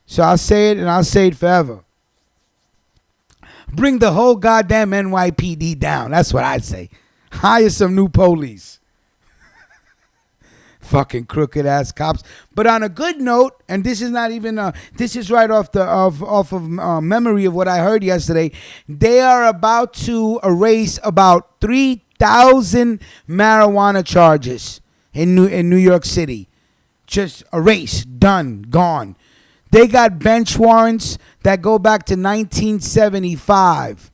So I'll say it, and I'll say it forever. Bring the whole goddamn NYPD down. That's what I'd say. Hire some new police. Fucking crooked ass cops. But on a good note, and this is not even this is right off of memory of what I heard yesterday. They are about to erase about 3,000 marijuana charges in New York City. Just erased, done, gone. They got bench warrants that go back to 1975.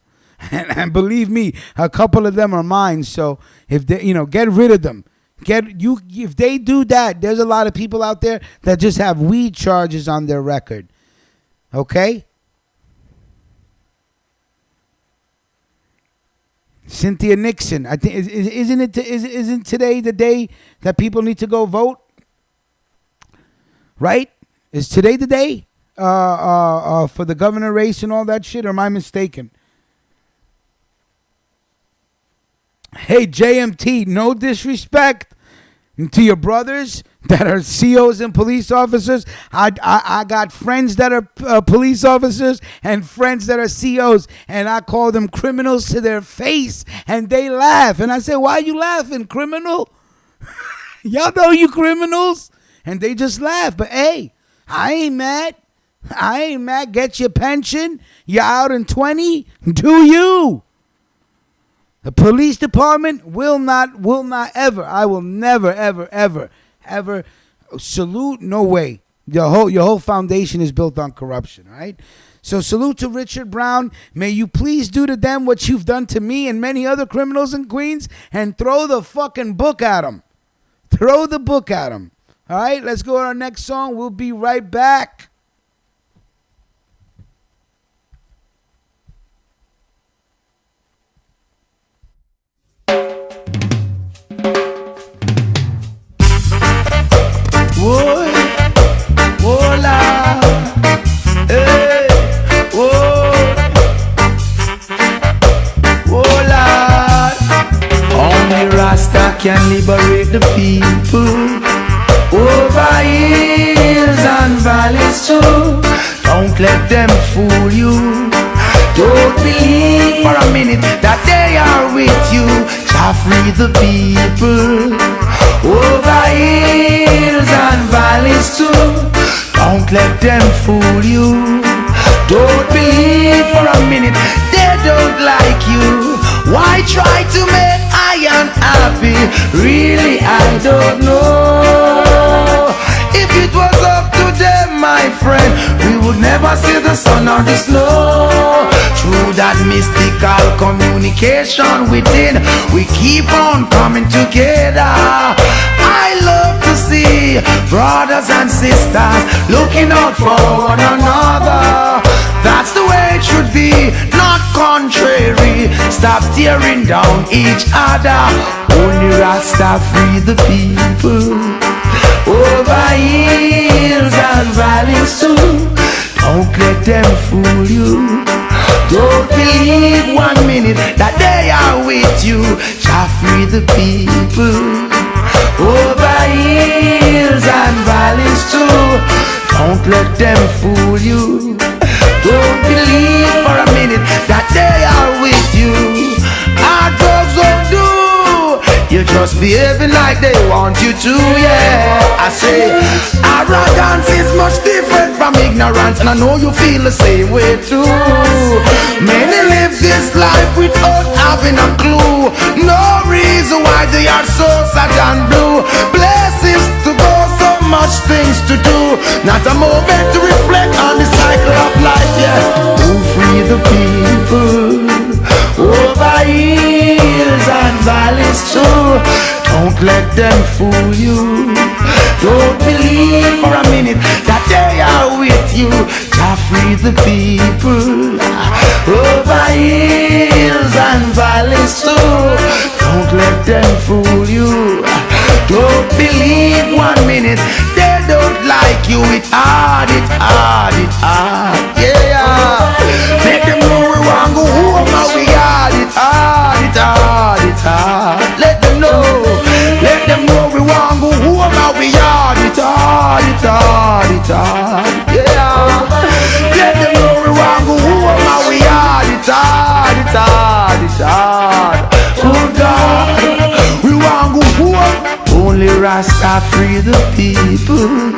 And believe me, a couple of them are mine. So if they, get rid of them. If they do that, there's a lot of people out there that just have weed charges on their record. Okay? Cynthia Nixon, I think isn't today the day that people need to go vote? Right? Is today the day for the governor race and all that shit, or am I mistaken? Hey, JMT, no disrespect to your brothers that are COs and police officers. I got friends that are police officers and friends that are COs, and I call them criminals to their face, and they laugh. And I say, why are you laughing, criminal? Y'all know you criminals. And they just laugh. But hey, I ain't mad. Get your pension. You're out in 20. Do you? The police department will not ever. I will never, ever salute. No way. Your whole foundation is built on corruption, right? So salute to Richard Brown. May you please do to them what you've done to me and many other criminals in Queens, and throw the fucking book at them. Throw the book at them. All right, let's go to our next song. We'll be right back. Whoa, whoa, la, hey, whoa, whoa, la. Only Rasta can liberate the people over hills and valleys too. Don't let them fool you. Don't believe for a minute that they are with you. Jah free the people over hills and valleys too. Don't let them fool you. Don't believe for a minute they don't like you. Why try to make I unhappy? Really I don't know. If it was up to them, my friend, we would never see the sun or the snow. Through that mystical communication within, we keep on coming together. I love to see brothers and sisters looking out for one another. That's the way it should be, not contrary. Stop tearing down each other. Only Rasta free the people over hills and valleys too. Don't let them fool you. Don't believe 1 minute that they are with you. Jah free the people over hills and valleys too. Don't let them fool you. Don't believe for a minute that they are with you. Our drugs won't do. You're just behaving like they want you to, yeah. I say arrogance is much different from ignorance, and I know you feel the same way too. Many live this life without having a clue. No reason why they are so sad and blue. Blessings to go, so much things to do. Not a moment to reflect on the cycle of life, yeah. To free the people over hills and valleys too. Don't let them fool you. Don't believe for a minute that they are with you. Jah free the people over hills and valleys too. Don't let them fool you. Don't believe 1 minute they don't like you. It's hard, it's hard, it's hard, yeah. Make them know we want go home and we hard. It's hard, it's hard, it's hard. Let them know we want go home and we hard. It's hard, it's hard, it's hard, yeah. Let them know we want go home and we hard. It's hard, it's hard, it's hard. Oh God, we want go home. Only Rasta free the people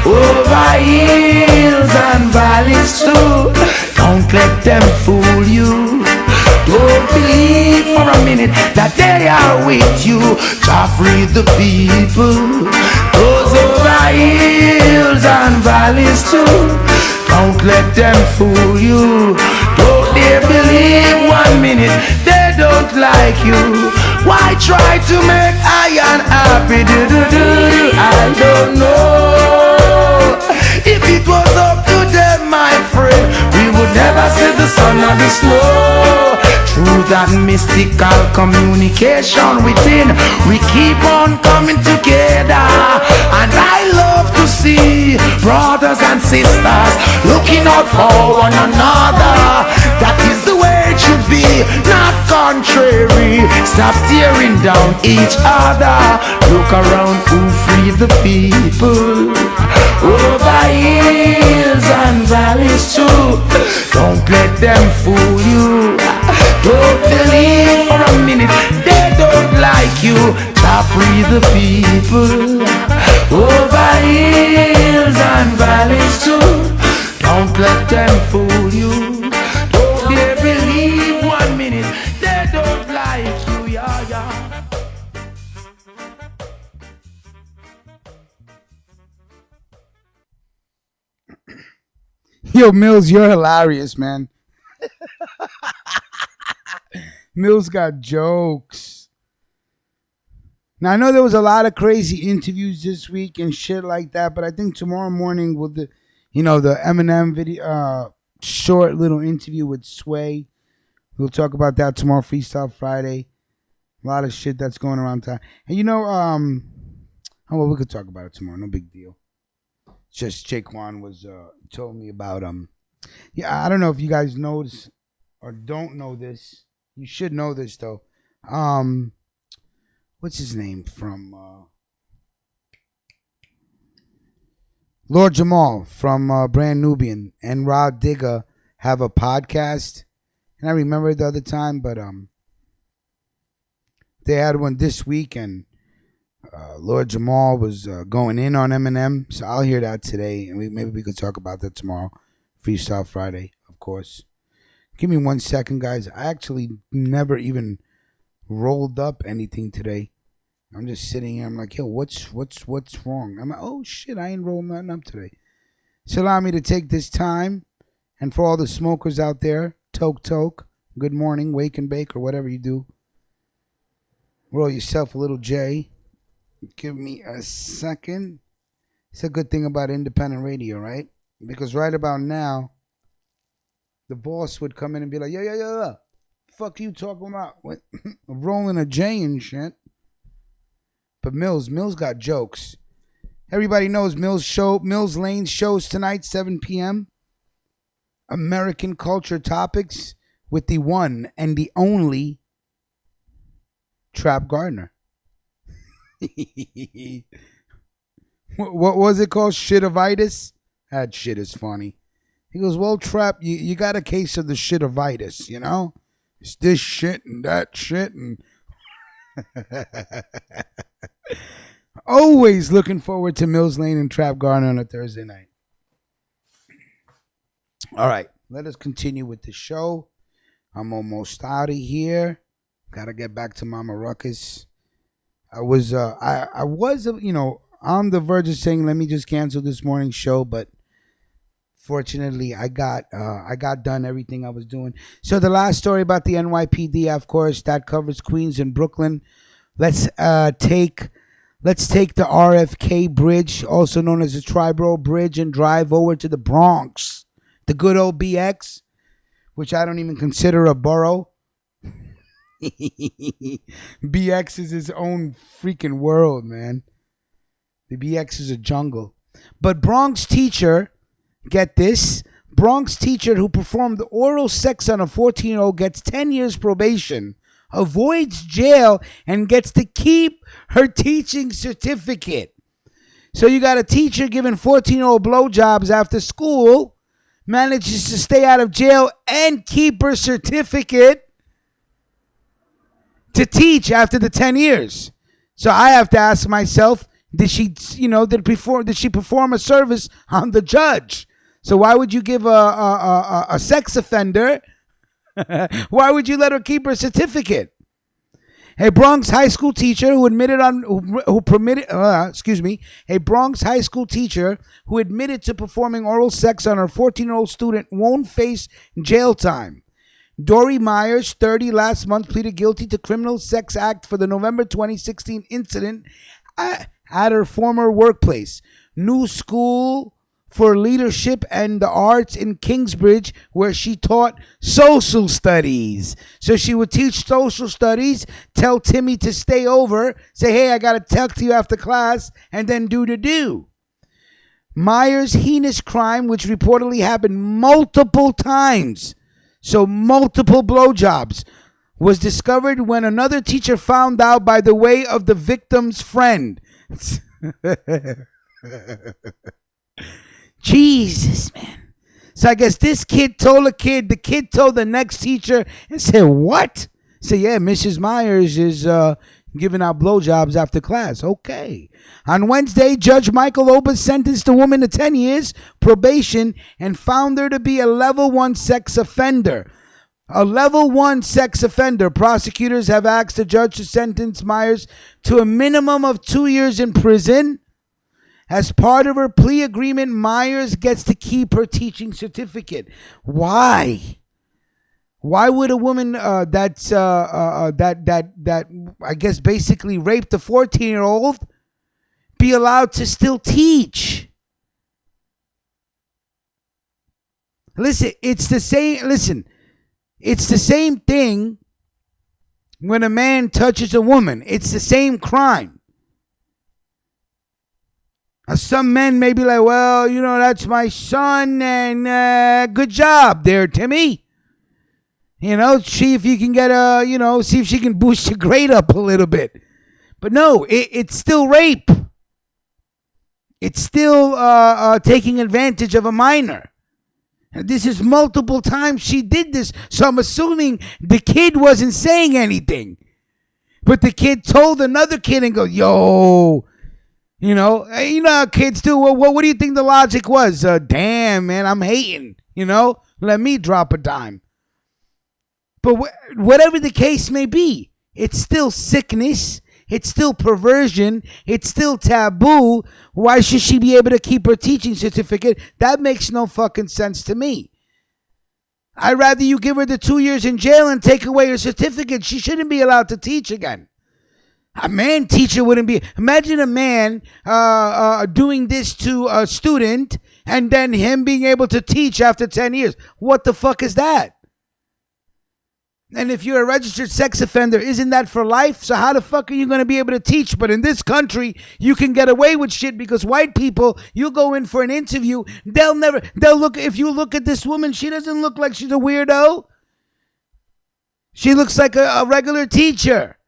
over hills and valleys too. Don't let them fool you. Don't believe for a minute that they are with you. Jah free the people, those over hills and valleys too. Don't let them fool you. Don't they believe 1 minute they don't like you. Why try to make I unhappy? I don't know. If it was up to them, my friend, we would never see the sun or the snow. Through that mystical communication within, we keep on coming together. And I love to see brothers and sisters looking out for one another. That is the way it should be, not contrary. Stop tearing down each other. Look around, who free the people over hills and valleys too. Don't let them fool you. Don't believe for a minute they don't like you. Jah free the people over hills and valleys too. Don't let them fool you. Don't they believe 1 minute they don't like you, yeah, yeah. Yo, Mills, you're hilarious, man. Mills got jokes. Now I know there was a lot of crazy interviews this week and shit like that, but I think tomorrow morning with the Eminem video, short little interview with Sway. We'll talk about that tomorrow. Freestyle Friday. A lot of shit that's going around town. And we could talk about it tomorrow. No big deal. Just Jaquan was told me about I don't know if you guys know this or don't know this. You should know this though. What's his name from Lord Jamal from Brand Nubian and Rod Digger have a podcast. And I remember it the other time, but they had one this week, and Lord Jamal was going in on Eminem. So I'll hear that today, and maybe we could talk about that tomorrow. Freestyle Friday, of course. Give me 1 second, guys. I actually never even rolled up anything today. I'm just sitting here. I'm like, yo, what's wrong? I'm like, oh shit, I ain't rolled nothing up today. So allow me to take this time, and for all the smokers out there, toke, good morning, wake and bake, or whatever you do. Roll yourself a little J. Give me a second. It's a good thing about independent radio, right? Because right about now, the boss would come in and be like, yo, fuck you talking about? What? Rolling a J and shit. But Mills got jokes. Everybody knows Mills Lane shows tonight, 7 p.m. American culture topics with the one and the only Trap Gardner. What was it called? Shitovitis? That shit is funny. He goes, well, Trap, you got a case of the shitovitis, you know? It's this shit and that shit and... Always looking forward to Mills Lane and Trap Gardner on a Thursday night. All right, let us continue with the show. I'm almost out of here. Gotta get back to Mama Ruckus. I was on the verge of saying let me just cancel this morning's show, but fortunately I got done everything I was doing. So the last story about the NYPD, of course, that covers Queens and Brooklyn. Let's take the RFK Bridge, also known as the Triborough Bridge, and drive over to the Bronx. The good old BX, which I don't even consider a borough. BX is his own freaking world, man. The BX is a jungle. But Bronx teacher, get this, Bronx teacher who performed oral sex on a 14-year-old gets 10 years probation, avoids jail, and gets to keep her teaching certificate. So you got a teacher giving 14-year-old blowjobs after school, manages to stay out of jail and keep her certificate to teach after the 10 years. So I have to ask myself, did she perform a service on the judge? So why would you give a sex offender? Why would you let her keep her certificate? A Bronx high school teacher who admitted to performing oral sex on her 14-year-old student won't face jail time. Dory Myers, 30, last month pleaded guilty to criminal sex act for the November 2016 incident at her former workplace, New School for Leadership and the Arts in Kingsbridge, where she taught social studies. So she would teach social studies, tell Timmy to stay over, say, hey, I got to talk to you after class, and then do. Myers' heinous crime, which reportedly happened multiple times, so multiple blowjobs, was discovered when another teacher found out by the way of the victim's friend. Jesus, man. So I guess this kid told the kid told the next teacher and said, what? Say, yeah, Mrs. Myers is giving out blowjobs after class. Okay. On Wednesday, Judge Michael Oba sentenced the woman to 10 years probation and found her to be a level 1 sex offender. A level 1 sex offender. Prosecutors have asked the judge to sentence Myers to a minimum of 2 years in prison. As part of her plea agreement, Myers gets to keep her teaching certificate. Why? Why would a woman that I guess basically raped a 14-year-old be allowed to still teach? Listen, it's the same. Listen, it's the same thing when a man touches a woman. It's the same crime. Some men may be like, well, that's my son, and good job there, Timmy. See if you can get see if she can boost your grade up a little bit. But no, it's still rape. It's still taking advantage of a minor. And this is multiple times she did this. So I'm assuming the kid wasn't saying anything. But the kid told another kid and goes, yo, how kids do. Well, what do you think the logic was? Damn, man, I'm hating. Let me drop a dime. But whatever the case may be, it's still sickness. It's still perversion. It's still taboo. Why should she be able to keep her teaching certificate? That makes no fucking sense to me. I'd rather you give her the 2 years in jail and take away her certificate. She shouldn't be allowed to teach again. A man teacher wouldn't be. Imagine a man doing this to a student and then him being able to teach after 10 years. What the fuck is that? And if you're a registered sex offender, isn't that for life? So how the fuck are you going to be able to teach? But in this country, you can get away with shit because white people, you'll go in for an interview. They'll look, if you look at this woman, she doesn't look like she's a weirdo. She looks like a regular teacher.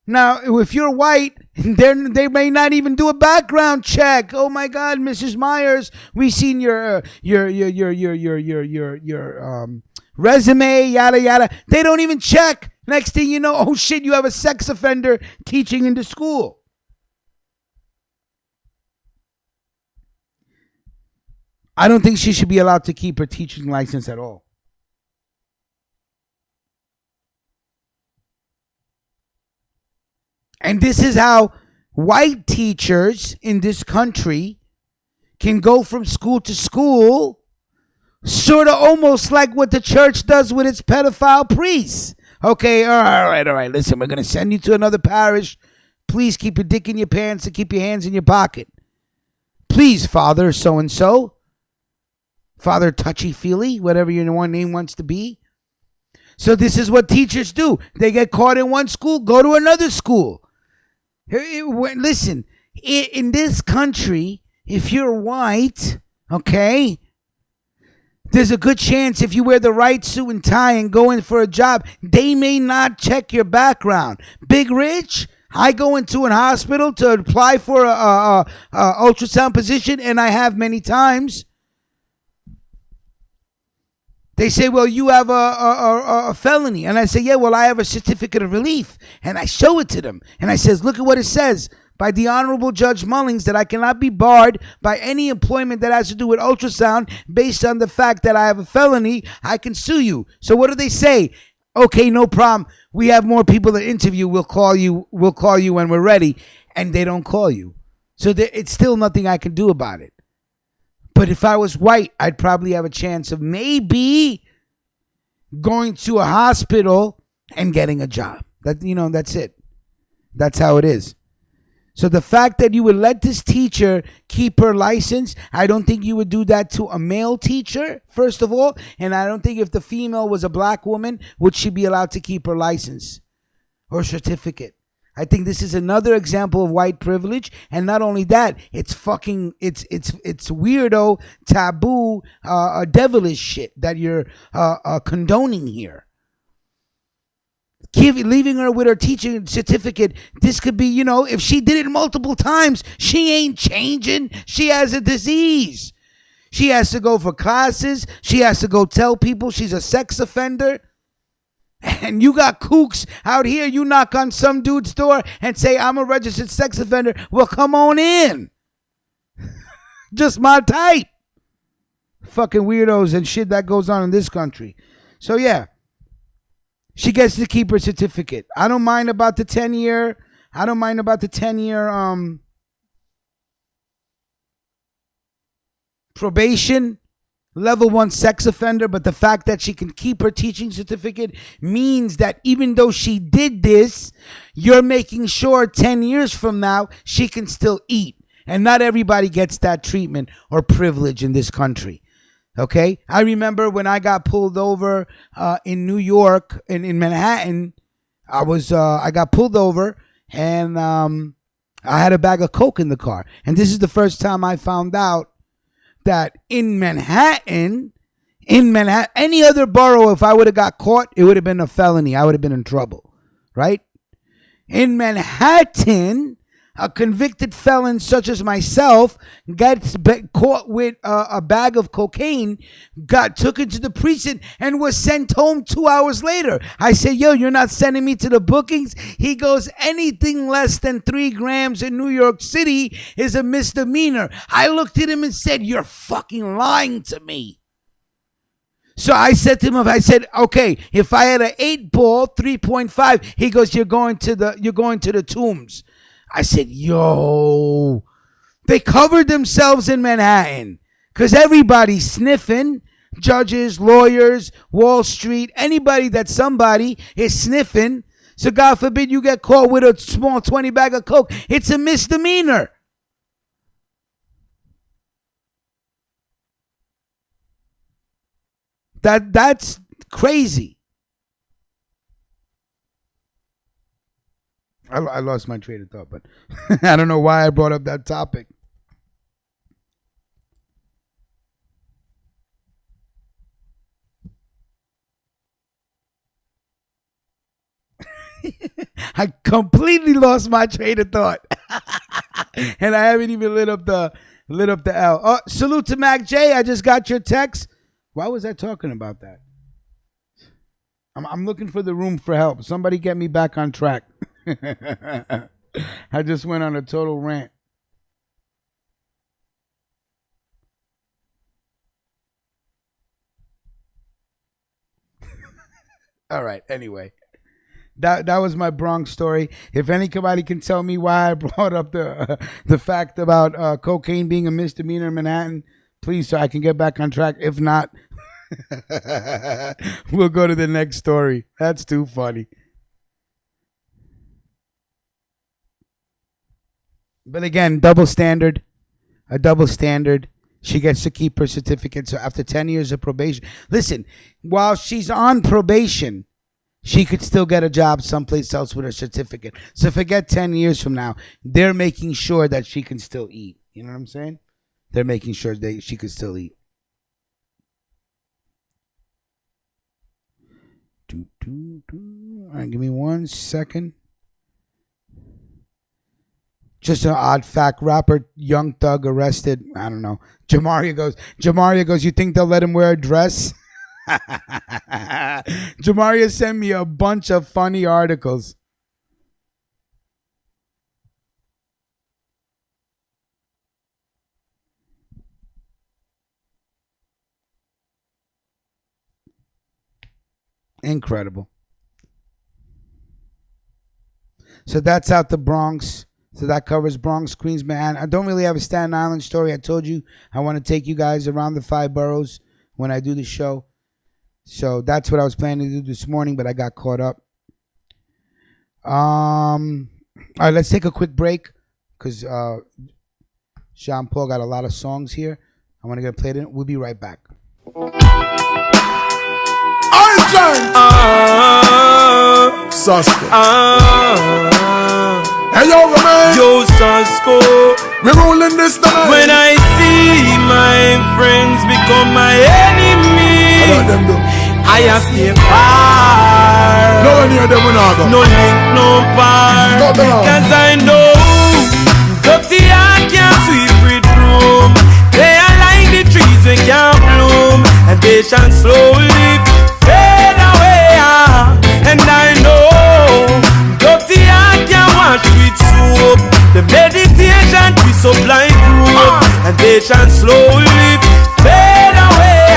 Now, if you're white, they may not even do a background check. Oh my God, Mrs. Myers, we've seen your resume, yada yada. They don't even check. Next thing you know, oh shit, you have a sex offender teaching in the school. I don't think she should be allowed to keep her teaching license at all. And this is how white teachers in this country can go from school to school, sort of almost like what the church does with its pedophile priests. Okay, all right. Listen, we're going to send you to another parish. Please keep your dick in your pants and keep your hands in your pocket. Please, Father so-and-so. Father Touchy-Feely, whatever your name wants to be. So this is what teachers do. They get caught in one school, go to another school. Listen, in this country, if you're white, okay, there's a good chance if you wear the right suit and tie and go in for a job, they may not check your background. Big Rich, I go into an hospital to apply for a ultrasound position, and I have many times. They say, well, you have a felony. And I say, yeah, well, I have a certificate of relief. And I show it to them. And I says, look at what it says. By the Honorable Judge Mullings, that I cannot be barred by any employment that has to do with ultrasound based on the fact that I have a felony. I can sue you. So what do they say? Okay, no problem. We have more people to interview. We'll call you when we're ready. And they don't call you. So it's still nothing I can do about it. But if I was white, I'd probably have a chance of maybe going to a hospital and getting a job. That's it. That's how it is. So the fact that you would let this teacher keep her license, I don't think you would do that to a male teacher, first of all. And I don't think if the female was a black woman, would she be allowed to keep her license or certificate. I think this is another example of white privilege, and not only that, it's weirdo, taboo, devilish shit that you're condoning here. Leaving her with her teaching certificate. This could be, if she did it multiple times, she ain't changing. She has a disease. She has to go for classes. She has to go tell people she's a sex offender. And you got kooks out here, you knock on some dude's door and say, I'm a registered sex offender. Well, come on in. Just my type. Fucking weirdos and shit that goes on in this country. So, yeah. She gets to keep her certificate. I don't mind about the 10-year. Probation. level 1 sex offender, but the fact that she can keep her teaching certificate means that even though she did this, you're making sure 10 years from now she can still eat. And not everybody gets that treatment or privilege in this country. Okay? I remember when I got pulled over in New York, in Manhattan, I got pulled over and I had a bag of Coke in the car. And this is the first time I found out that in Manhattan, any other borough, if I would have got caught, it would have been a felony. I would have been in trouble, right? In Manhattan, a convicted felon such as myself gets caught with a bag of cocaine, got took into the precinct, and was sent home 2 hours later. I say, yo, you're not sending me to the bookings? He goes, anything less than 3 grams in New York City is a misdemeanor. I looked at him and said, you're fucking lying to me. So I said to him, okay, if I had an 8-ball, 3.5, he goes, you're going to the tombs. I said, yo, they covered themselves in Manhattan because everybody's sniffing. Judges, lawyers, Wall Street, anybody that somebody is sniffing. So God forbid you get caught with a small 20 bag of Coke. It's a misdemeanor. That's crazy. I lost my train of thought, but I don't know why I brought up that topic. I completely lost my train of thought. And I haven't even lit up the L. Oh, salute to Mac J. I just got your text. Why was I talking about that? I'm looking for the room for help. Somebody get me back on track. I just went on a total rant. All right, anyway. That was my Bronx story. If anybody can tell me why I brought up the fact about cocaine being a misdemeanor in Manhattan, please, so I can get back on track. If not, we'll go to the next story. That's too funny. But again, a double standard. She gets to keep her certificate. So after 10 years of probation, listen, while she's on probation, she could still get a job someplace else with her certificate. So forget 10 years from now. They're making sure that she can still eat. You know what I'm saying? They're making sure she could still eat. All right, give me 1 second. Just an odd fact. Rapper Young Thug arrested. I don't know. Jamaria goes, you think they'll let him wear a dress? Jamaria sent me a bunch of funny articles. Incredible. So that's out the Bronx. So that covers Bronx, Queens, Manhattan. I don't really have a Staten Island story. I told you I want to take you guys around the 5 boroughs when I do the show. So that's what I was planning to do this morning, but I got caught up. All right, let's take a quick break because Jean Paul got a lot of songs here. I want to get played in. We'll be right back. Sasko. Hey yo, man. Yo, Sasko. We're rolling this tonight. When I see my friends become my enemy, I have to far. No near them when I go. No link, no bar. Cause I know dirty heart can't sweep with broom. They are like the trees we can't bloom, and they shall slowly fade away. And I know dirty heart can't wash with soap. The meditation we supply proof, and they shall slowly fade away.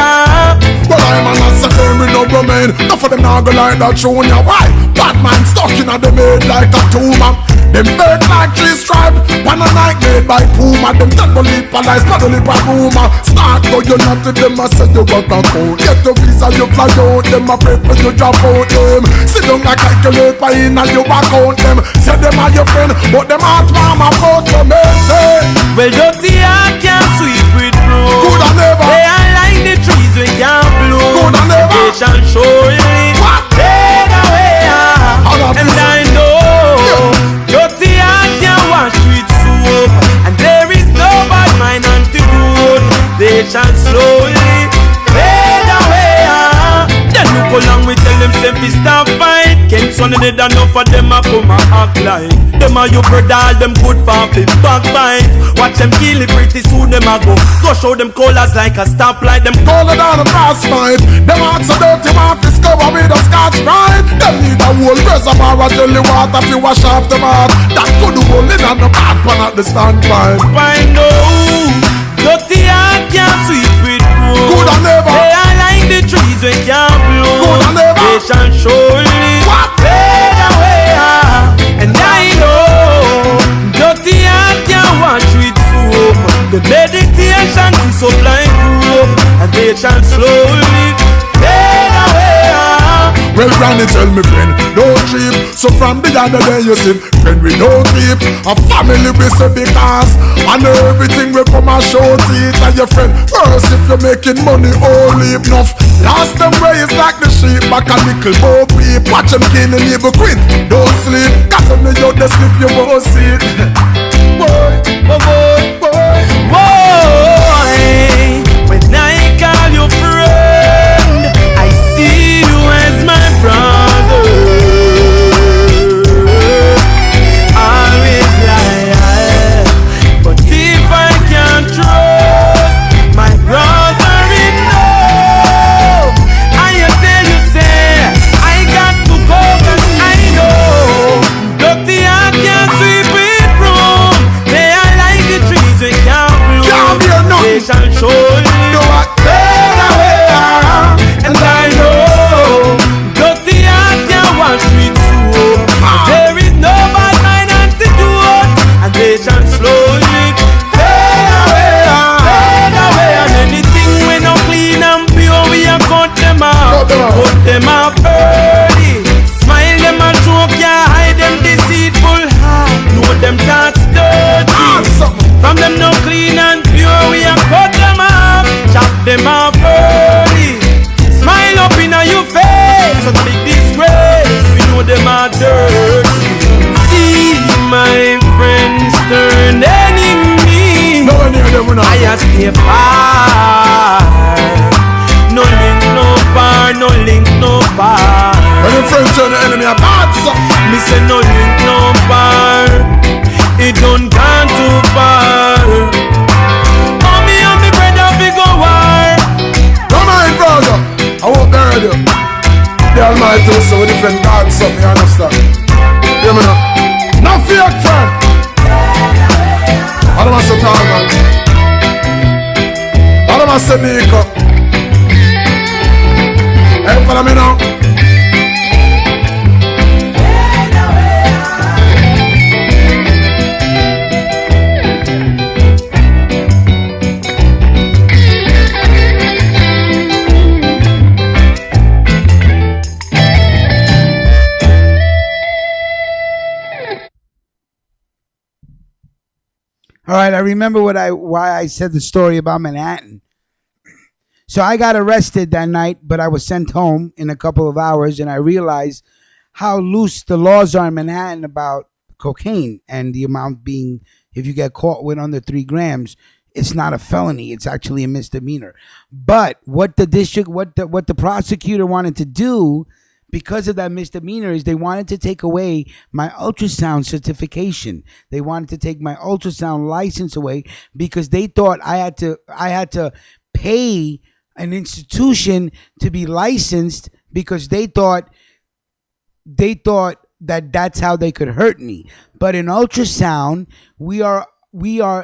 But I'm an assassin with no romance. mind. Enough of them now go like that junior. Why? Bad man stuck in a them head like a tumor. Them bird like tree stripe, one a night made by Puma. Them tell believe for lies, not only by rumor. Start go you not to them, I say you got a code. Get your visa, you fly out, them a pray for you drop out them. Sit down like calculate by in and you back out them. Say them are your friend, but them heart mama about your men say. Well, dirty heart can't sweep with broom. Good and never. They are like the trees we can't bloom. Good and never. They shall surely fade away. And I know dirty heart can't wash with soap. And there is no bad mind antidote. They shall slowly fade away. Then look along we tell them say fi stop fight. Can't son of dead enough of them a come a act like them a your brother, all them good for fi backbite. Watch them kill it pretty soon them a go show them colors like a stoplight. Them color down a brass fight. Them hearts so dirty, want to discover with a Scotch Brite. Them need a whole reservoir of jelly water fi wash off them heart. That could hold it on the back pan at the standpipe. I know dirty heart can't sweep with broom. Good and never. They are like the trees we can't bloom. Good and never. They shall surely fade away. And I know dirty heart can't wash with soap. The meditation is so blind rope. And they shall slowly fade away. Well, Granny tell me friend, don't trip. So from the other day you see, friend we don't trip. A family we say because and everything will come and show teeth and your friend. First if you're making money, only enough. Last them way is like the sheep, back a little bo peep. Watch them killing evil quit, don't sleep. Got them you they sleep, you won't see it. Boy, boy, boy, boy. When I call you friend, I see you as my brother. Always lie, but if I can't trust my brother enough, I tell you say I got to go 'cause I know dirty heart can't sweep it broom. They are like the trees we can't bloom. They shall surely fade away. And I know dirty heart can't wash with soap. There is no bad mind antidote. And they shall slowly fade away. Fade away. And anything we no clean and pure, we a cut them out. Put them out early. Smile them and joke, yeah, hide them deceitful heart. Know them thoughts dirty. From them no clean and pure, we a cut them off. Chop them off early. Smile up in your face, such big disgrace. We know them are dirty. See my friends turn enemy. I a stay far. No link, no bar, no link, no bar. When your friends turn the enemy a bad son. Me say no link, no bar. It don't gone too far. Mommy and me brother we go war. Don't mind brother, I won't bury you. The Almighty also will defend God, so me understand. Hear me now. No fake friend. What am I say tall man? What am I say Nico? Hey, follow me now. All right, I remember why I said the story about Manhattan. So I got arrested that night, but I was sent home in a couple of hours, and I realized how loose the laws are in Manhattan about cocaine, and the amount being, if you get caught with under 3 grams, it's not a felony, it's actually a misdemeanor. But what the prosecutor wanted to do, because of that misdemeanor, is they wanted to take away my ultrasound certification. They wanted to take my ultrasound license away because they thought I had to pay an institution to be licensed, because they thought that that's how they could hurt me. But in ultrasound, we are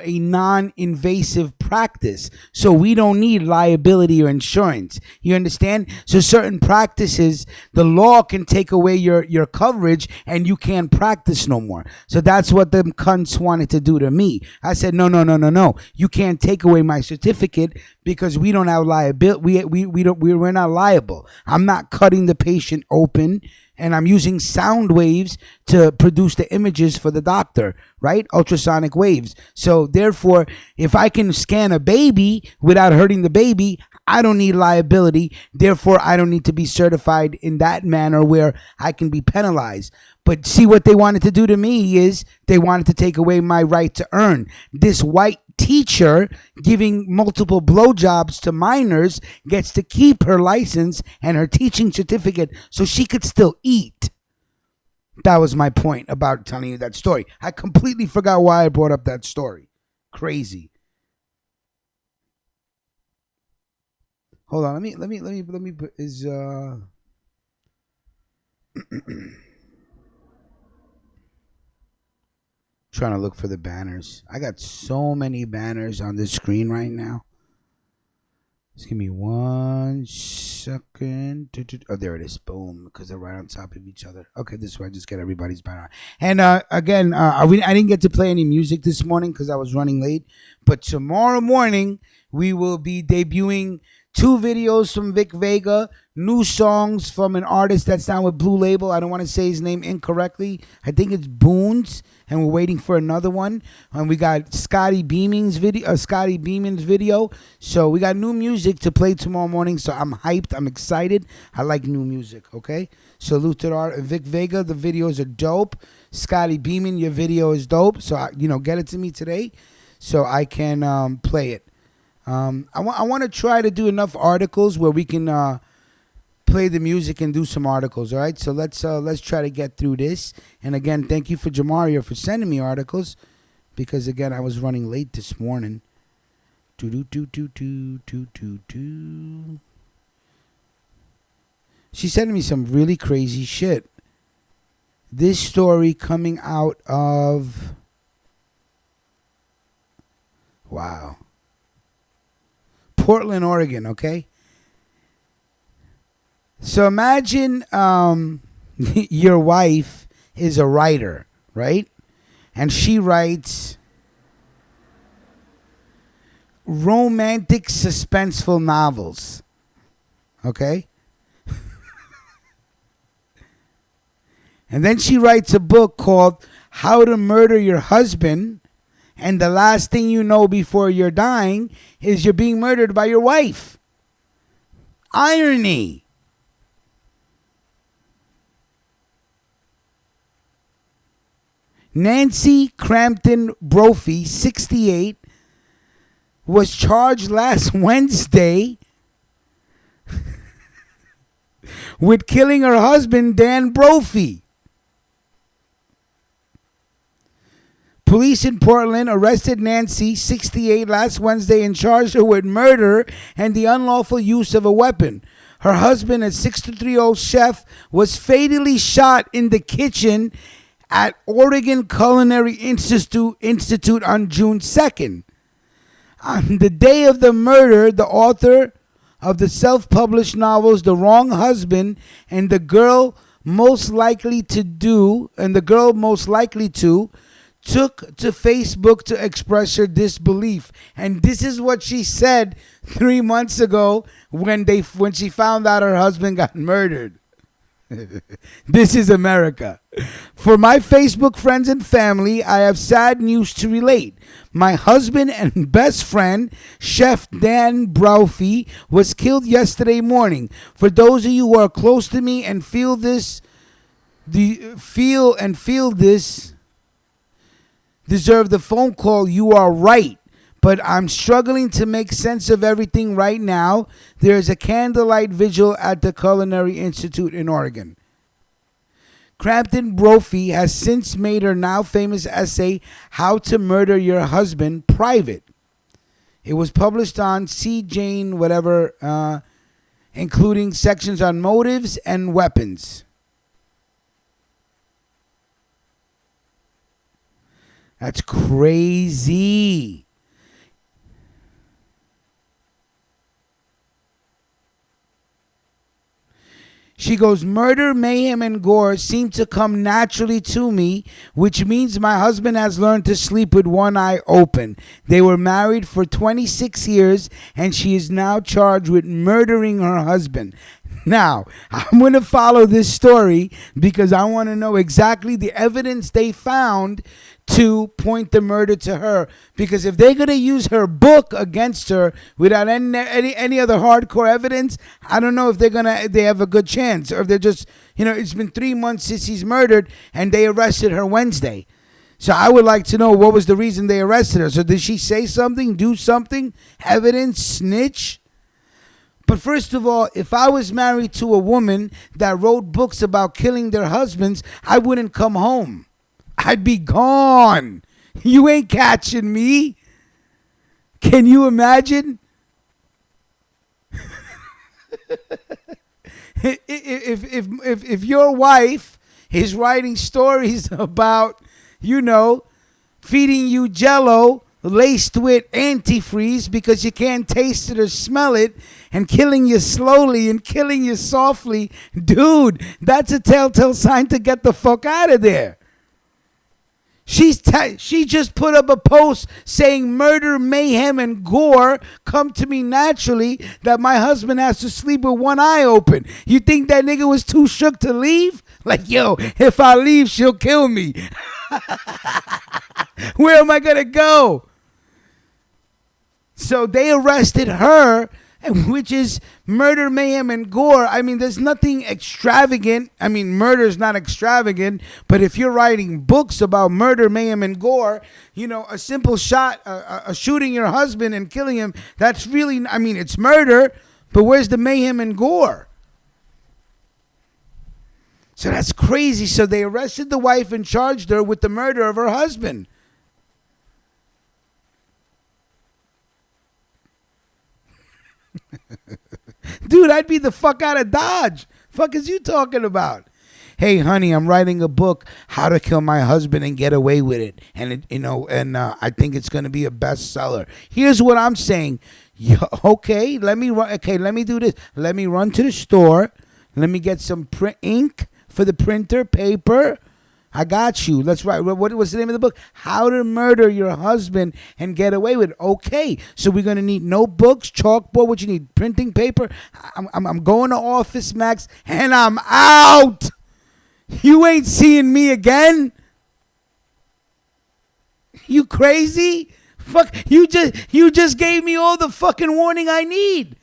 a non-invasive practice, so we don't need liability or insurance. You understand? So certain practices, the law can take away your coverage and you can't practice no more. So that's what them cunts wanted to do to me. I said, no. You can't take away my certificate because we don't have liability. We're not liable. I'm not cutting the patient open, and I'm using sound waves to produce the images for the doctor, right? Ultrasonic waves. So therefore, if I can scan a baby without hurting the baby, I don't need liability. Therefore, I don't need to be certified in that manner where I can be penalized. But see, what they wanted to do to me is they wanted to take away my right to earn. This white teacher giving multiple blowjobs to minors gets to keep her license and her teaching certificate so she could still eat. That was my point about telling you that story. I completely forgot why I brought up that story. Crazy. Hold on, let me put is trying to look for the banners. I got so many banners on this screen right now. Just give me 1 second. Oh, there it is. Boom, because they're right on top of each other. Okay, this way I just get everybody's banner. And again, I didn't get to play any music this morning because I was running late. But tomorrow morning, we will be debuting 2 videos from Vic Vega, new songs from an artist that's down with Blue Label. I don't want to say his name incorrectly. I think it's Boons, and we're waiting for another one. And we got Scotty Beeman's video. So we got new music to play tomorrow morning. So I'm hyped. I'm excited. I like new music. Okay. Salute to Vic Vega. The videos are dope. Scotty Beeman, your video is dope. So get it to me today, so I can play it. I want to try to do enough articles where we can play the music and do some articles. All right, so let's try to get through this. And again, thank you for Jamaria for sending me articles, because again I was running late this morning. She's sending me some really crazy shit. This story coming out of Portland, Oregon, okay? So imagine your wife is a writer, right? And she writes romantic, suspenseful novels, okay? And then she writes a book called How to Murder Your Husband, and the last thing you know before you're dying is you're being murdered by your wife. Irony. Nancy Crampton Brophy, 68, was charged last Wednesday with killing her husband, Dan Brophy. Police in Portland arrested Nancy, 68, last Wednesday and charged her with murder and the unlawful use of a weapon. Her husband, a 63-year-old chef, was fatally shot in the kitchen at Oregon Culinary Institute on June 2nd. On the day of the murder, the author of the self-published novels The Wrong Husband and The Girl Most Likely to took to Facebook to express her disbelief. And this is what she said 3 months ago when she found out her husband got murdered. This is America. For my Facebook friends and family, I have sad news to relate. My husband and best friend, Chef Dan Brophy, was killed yesterday morning. For those of you who are close to me and feel this, deserve the phone call, you are right. But I'm struggling to make sense of everything right now. There's a candlelight vigil at the Culinary Institute in Oregon. Crampton Brophy has since made her now famous essay, How to Murder Your Husband, private. It was published on C. Jane, including sections on motives and weapons. That's crazy. She goes, murder, mayhem, and gore seem to come naturally to me, which means my husband has learned to sleep with one eye open. They were married for 26 years, and she is now charged with murdering her husband. Now, I'm going to follow this story because I want to know exactly the evidence they found to point the murder to her. Because if they're going to use her book against her without any other hardcore evidence, I don't know if they have a good chance. Or if they're just, it's been 3 months since he's murdered and they arrested her Wednesday. So I would like to know what was the reason they arrested her. So did she say something, do something, evidence, snitch? But first of all, if I was married to a woman that wrote books about killing their husbands, I wouldn't come home. I'd be gone. You ain't catching me. Can you imagine? if your wife is writing stories about, feeding you Jell-O laced with antifreeze because you can't taste it or smell it, and killing you slowly and killing you softly, dude, that's a telltale sign to get the fuck out of there. She just put up a post saying murder, mayhem, and gore come to me naturally, that my husband has to sleep with one eye open. You think that nigga was too shook to leave? Like, yo, if I leave, she'll kill me. Where am I going to go? So they arrested her, which is murder, mayhem, and gore. I mean, there's nothing extravagant. I mean, murder is not extravagant. But if you're writing books about murder, mayhem, and gore, a simple shot, a shooting your husband and killing him, that's really, it's murder. But where's the mayhem and gore? So that's crazy. So they arrested the wife and charged her with the murder of her husband. Dude, I'd be the fuck out of Dodge. Fuck is you talking about? Hey, honey, I'm writing a book, How to Kill My Husband and Get Away with It, and I think it's going to be a bestseller. Here's what I'm saying. Okay, let me do this. Let me run to the store. Let me get some ink for the printer, paper. I got you. Let's write. What was the name of the book? How to Murder Your Husband and Get Away with It. Okay, so we're gonna need notebooks, chalkboard. What you need? Printing paper. I'm going to Office Max and I'm out. You ain't seeing me again. You crazy? Fuck. You just gave me all the fucking warning I need.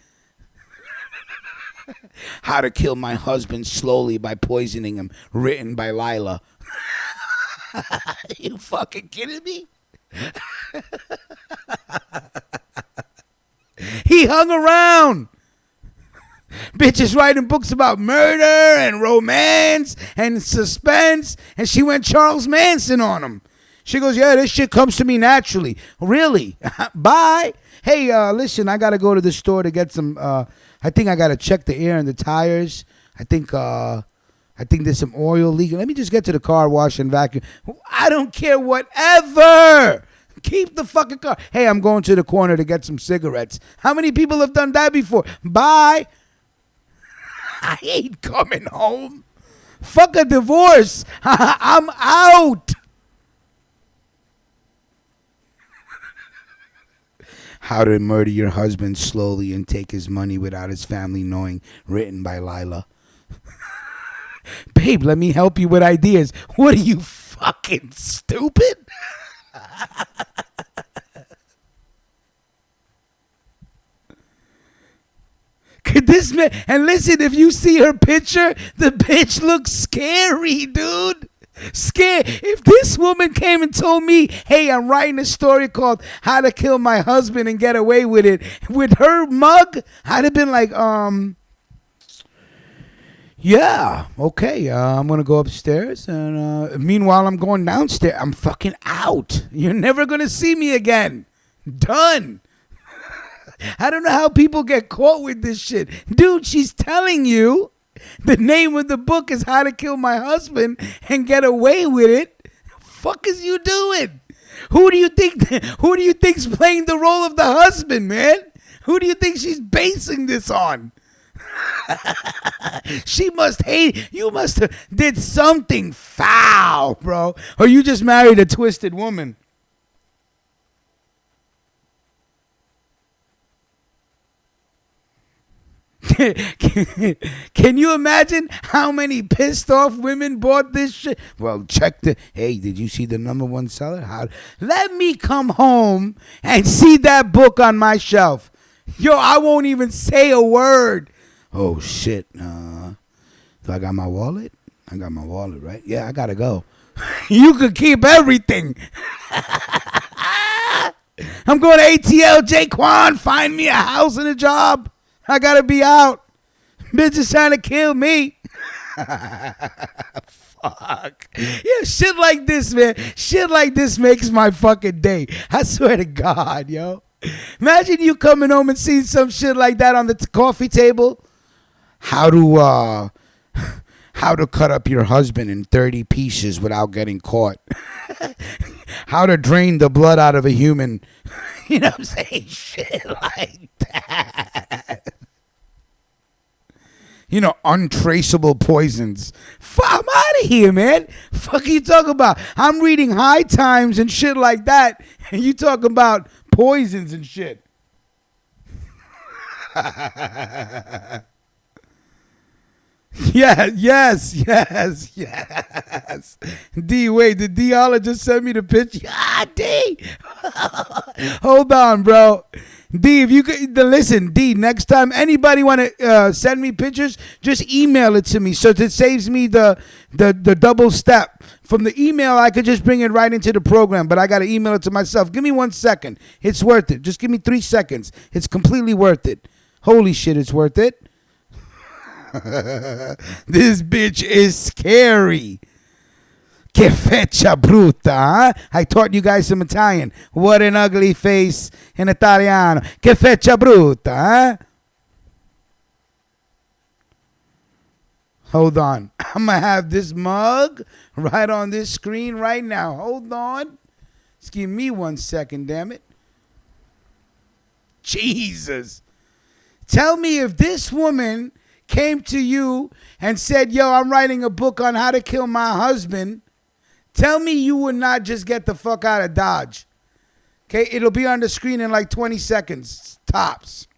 How to Kill My Husband Slowly by Poisoning Him. Written by Lila. You fucking kidding me? He hung around. Bitches writing books about murder and romance and suspense, and she went Charles Manson on him. She goes, yeah, this shit comes to me naturally. Really? Bye. Hey, listen, I got to go to the store to get some, I think I got to check the air and the tires. I think there's some oil leaking. Let me just get to the car wash and vacuum. I don't care, whatever. Keep the fucking car. Hey, I'm going to the corner to get some cigarettes. How many people have done that before? Bye. I ain't coming home. Fuck a divorce. I'm out. How to Murder Your Husband Slowly and Take His Money Without His Family Knowing. Written by Lila. Babe, let me help you with ideas. What are you, fucking stupid? Could this man, and listen, if you see her picture, the bitch looks scary, dude. Scared. If this woman came and told me, hey, I'm writing a story called How to Kill My Husband and Get Away with It, with her mug, I'd have been like, yeah, okay, I'm going to go upstairs, and meanwhile, I'm going downstairs. I'm fucking out. You're never going to see me again. Done. I don't know how people get caught with this shit. Dude, she's telling you the name of the book is How to Kill My Husband and Get Away with It. Fuck is you doing? Who do you think's playing the role of the husband, man? Who do you think she's basing this on? She must hate you. Must have did something foul, bro, or you just married a twisted woman. Can you imagine how many pissed off women bought this shit? Well, check the. Hey, did you see the #1 seller? Let me come home and see that book on my shelf. Yo, I won't even say a word. Oh shit. Do I got my wallet? I got my wallet, right? Yeah, I gotta go. You could keep everything. I'm going to ATL. Jaquan, find me a house and a job. I gotta be out. Bitch is trying to kill me. Fuck. Yeah, shit like this, man. Shit like this makes my fucking day. I swear to God, yo. Imagine you coming home and seeing some shit like that on the coffee table. How to cut up your husband in 30 pieces without getting caught. How to drain the blood out of a human. You know what I'm saying? Shit like that. You know, untraceable poisons. I'm out of here, man. Fuck you talking about? I'm reading High Times and shit like that, and you talking about poisons and shit. Yes. D, wait, did D Holla just send me the picture? Ah, D. Hold on, bro. D, if you could listen, D, next time anybody want to send me pictures, just email it to me so it saves me the double step. From the email, I could just bring it right into the program, but I got to email it to myself. Give me 1 second. It's worth it. Just give me 3 seconds. It's completely worth it. Holy shit, it's worth it. This bitch is scary. Que fecha bruta, huh? I taught you guys some Italian. What an ugly face in Italiano. Que fecha bruta, huh? Hold on. I'm going to have this mug right on this screen right now. Hold on. Just give me 1 second, damn it. Jesus. Tell me if this woman came to you and said, yo, I'm writing a book on how to kill my husband. Tell me you would not just get the fuck out of Dodge. Okay, it'll be on the screen in like 20 seconds, tops.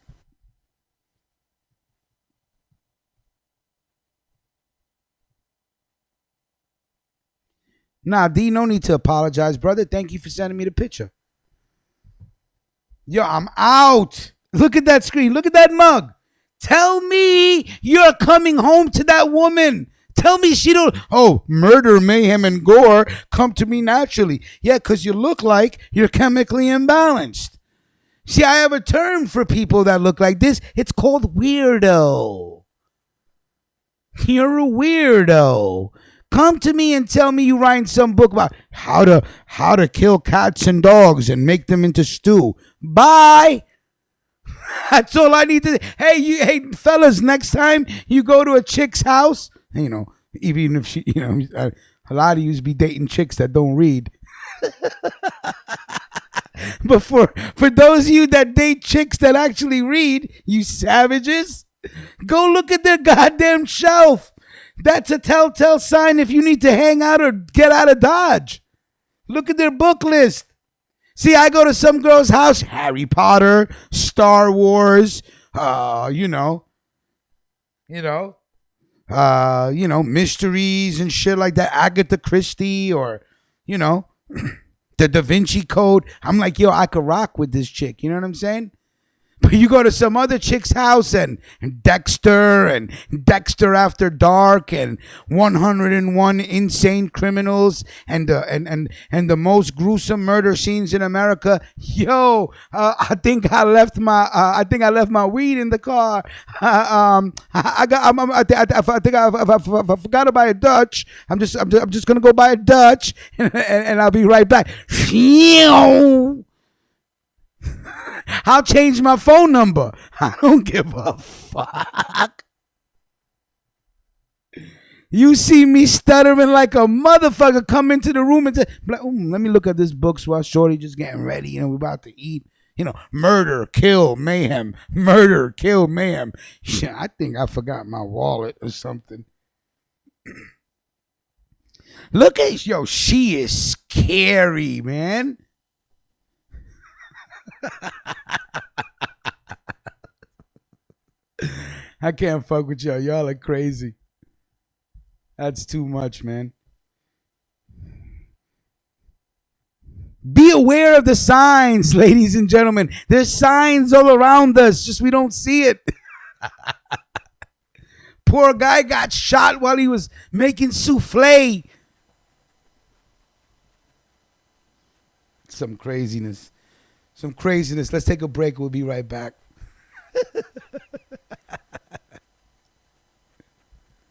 Nah, D, no need to apologize, brother. Thank you for sending me the picture. Yo, I'm out. Look at that screen. Look at that mug. Tell me you're coming home to that woman. Tell me she don't. Oh, murder, mayhem, and gore come to me naturally. Yeah, because you look like you're chemically imbalanced. See, I have a term for people that look like this. It's called weirdo. You're a weirdo. Come to me and tell me you write some book about how to kill cats and dogs and make them into stew. Bye. That's all I need to. Hey, fellas, next time you go to a chick's house, you know, even if she, you know, a lot of yous be dating chicks that don't read. But for those of you that date chicks that actually read, you savages, go look at their goddamn shelf. That's a telltale sign if you need to hang out or get out of Dodge. Look at their book list. See, I go to some girl's house, Harry Potter, Star Wars, mysteries and shit like that, Agatha Christie or, the Da Vinci Code. I'm like, yo, I could rock with this chick. You know what I'm saying? But you go to some other chick's house and Dexter After Dark and 101 Insane Criminals and the most gruesome murder scenes in America. Yo, I think I left my weed in the car. I forgot to buy a Dutch. I'm just gonna go buy a Dutch and I'll be right back. I'll change my phone number. I don't give a fuck. You see me stuttering like a motherfucker, come into the room and say, let me look at this book while Shorty just getting ready. We're about to eat. murder, kill, mayhem, murder, kill, mayhem. Yeah, I think I forgot my wallet or something. Look at, she is scary, man. I can't fuck with y'all. Y'all are crazy. That's too much, man. Be aware of the signs, ladies and gentlemen. There's signs all around us, just we don't see it. Poor guy got shot while he was making souffle. Some craziness. Let's take a break. We'll be right back.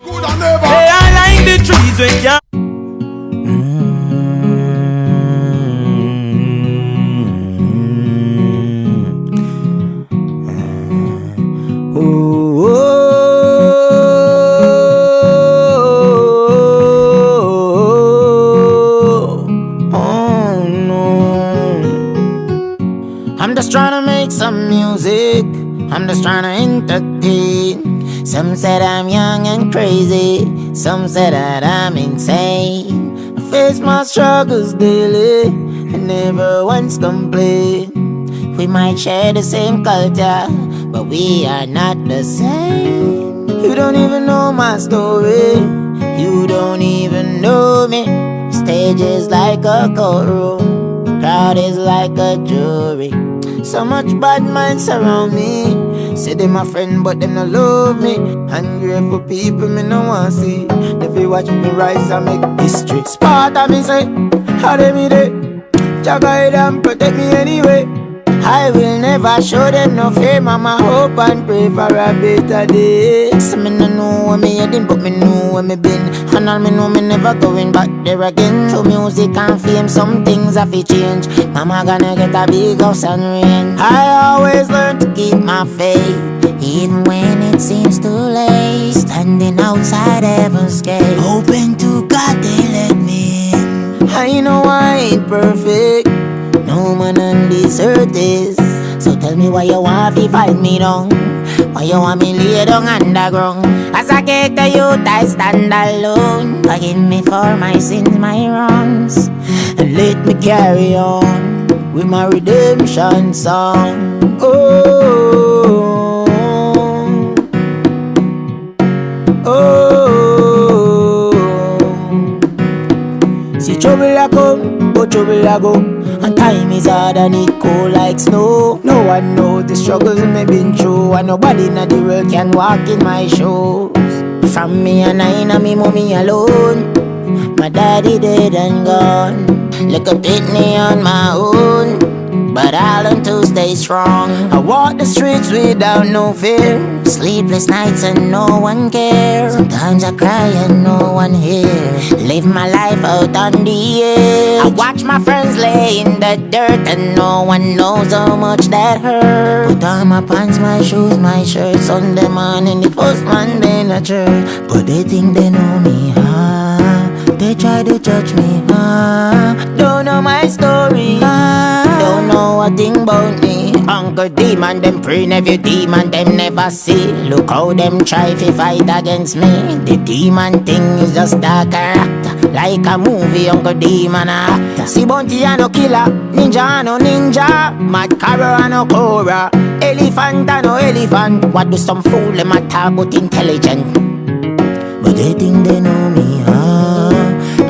Hey, I like the trees when you. I'm just trying to make some music. I'm just trying to entertain. Some said I'm young and crazy. Some said that I'm insane. I face my struggles daily and never once complain. We might share the same culture, but we are not the same. You don't even know my story. You don't even know me. Stage is like a courtroom. Crowd is like a jury. So much bad minds surround me. Say they my friend but them no love me. Ungrateful people me no want see. If you watch me rise and make history. Sparta me say, how they me day. Jah guide and protect me anyway. I will never show them no fame. I'ma hope and pray for a better day. So me no know where me heading, but me know where me been. And all me know me never going back there again. Through music and fame, some things have to change. Mama gonna get a big house and rain. I always learn to keep my faith, even when it seems too late. Standing outside heaven's gate, hoping to God they let me in. I know I ain't perfect. No man on this earth is. So tell me why you want to fight me down. Why you want me lay down underground. As I get the youth I stand alone. Forgive me for my sins, my wrongs, and let me carry on with my redemption song. Oh, oh. See trouble I come, but trouble I go. And time is hard and it cold like snow. No one knows the struggles me been through, and nobody in the world can walk in my shoes. From me and I and me mommy alone. My daddy dead and gone. Look up at me on my own, but I learned to stay strong. I walk the streets without no fear. Sleepless nights and no one cares. Sometimes I cry and no one here. Live my life out on the edge. I watch my friends lay in the dirt, and no one knows how much that hurt. Put on my pants, my shoes, my shirt. Sunday morning, the first Monday in a church. But they think they know me, they try to judge me, don't know my story, don't know a thing about me. Uncle demon, them pray, nephew demon, them never see. Look how them try to fight against me. The demon thing is just a character, like a movie, Uncle Demon actor. See Bounty and no killer, ninja and no ninja, mad carrot and no cobra, elephant and no elephant. What do some fool them a talk about intelligent? But they think they know me,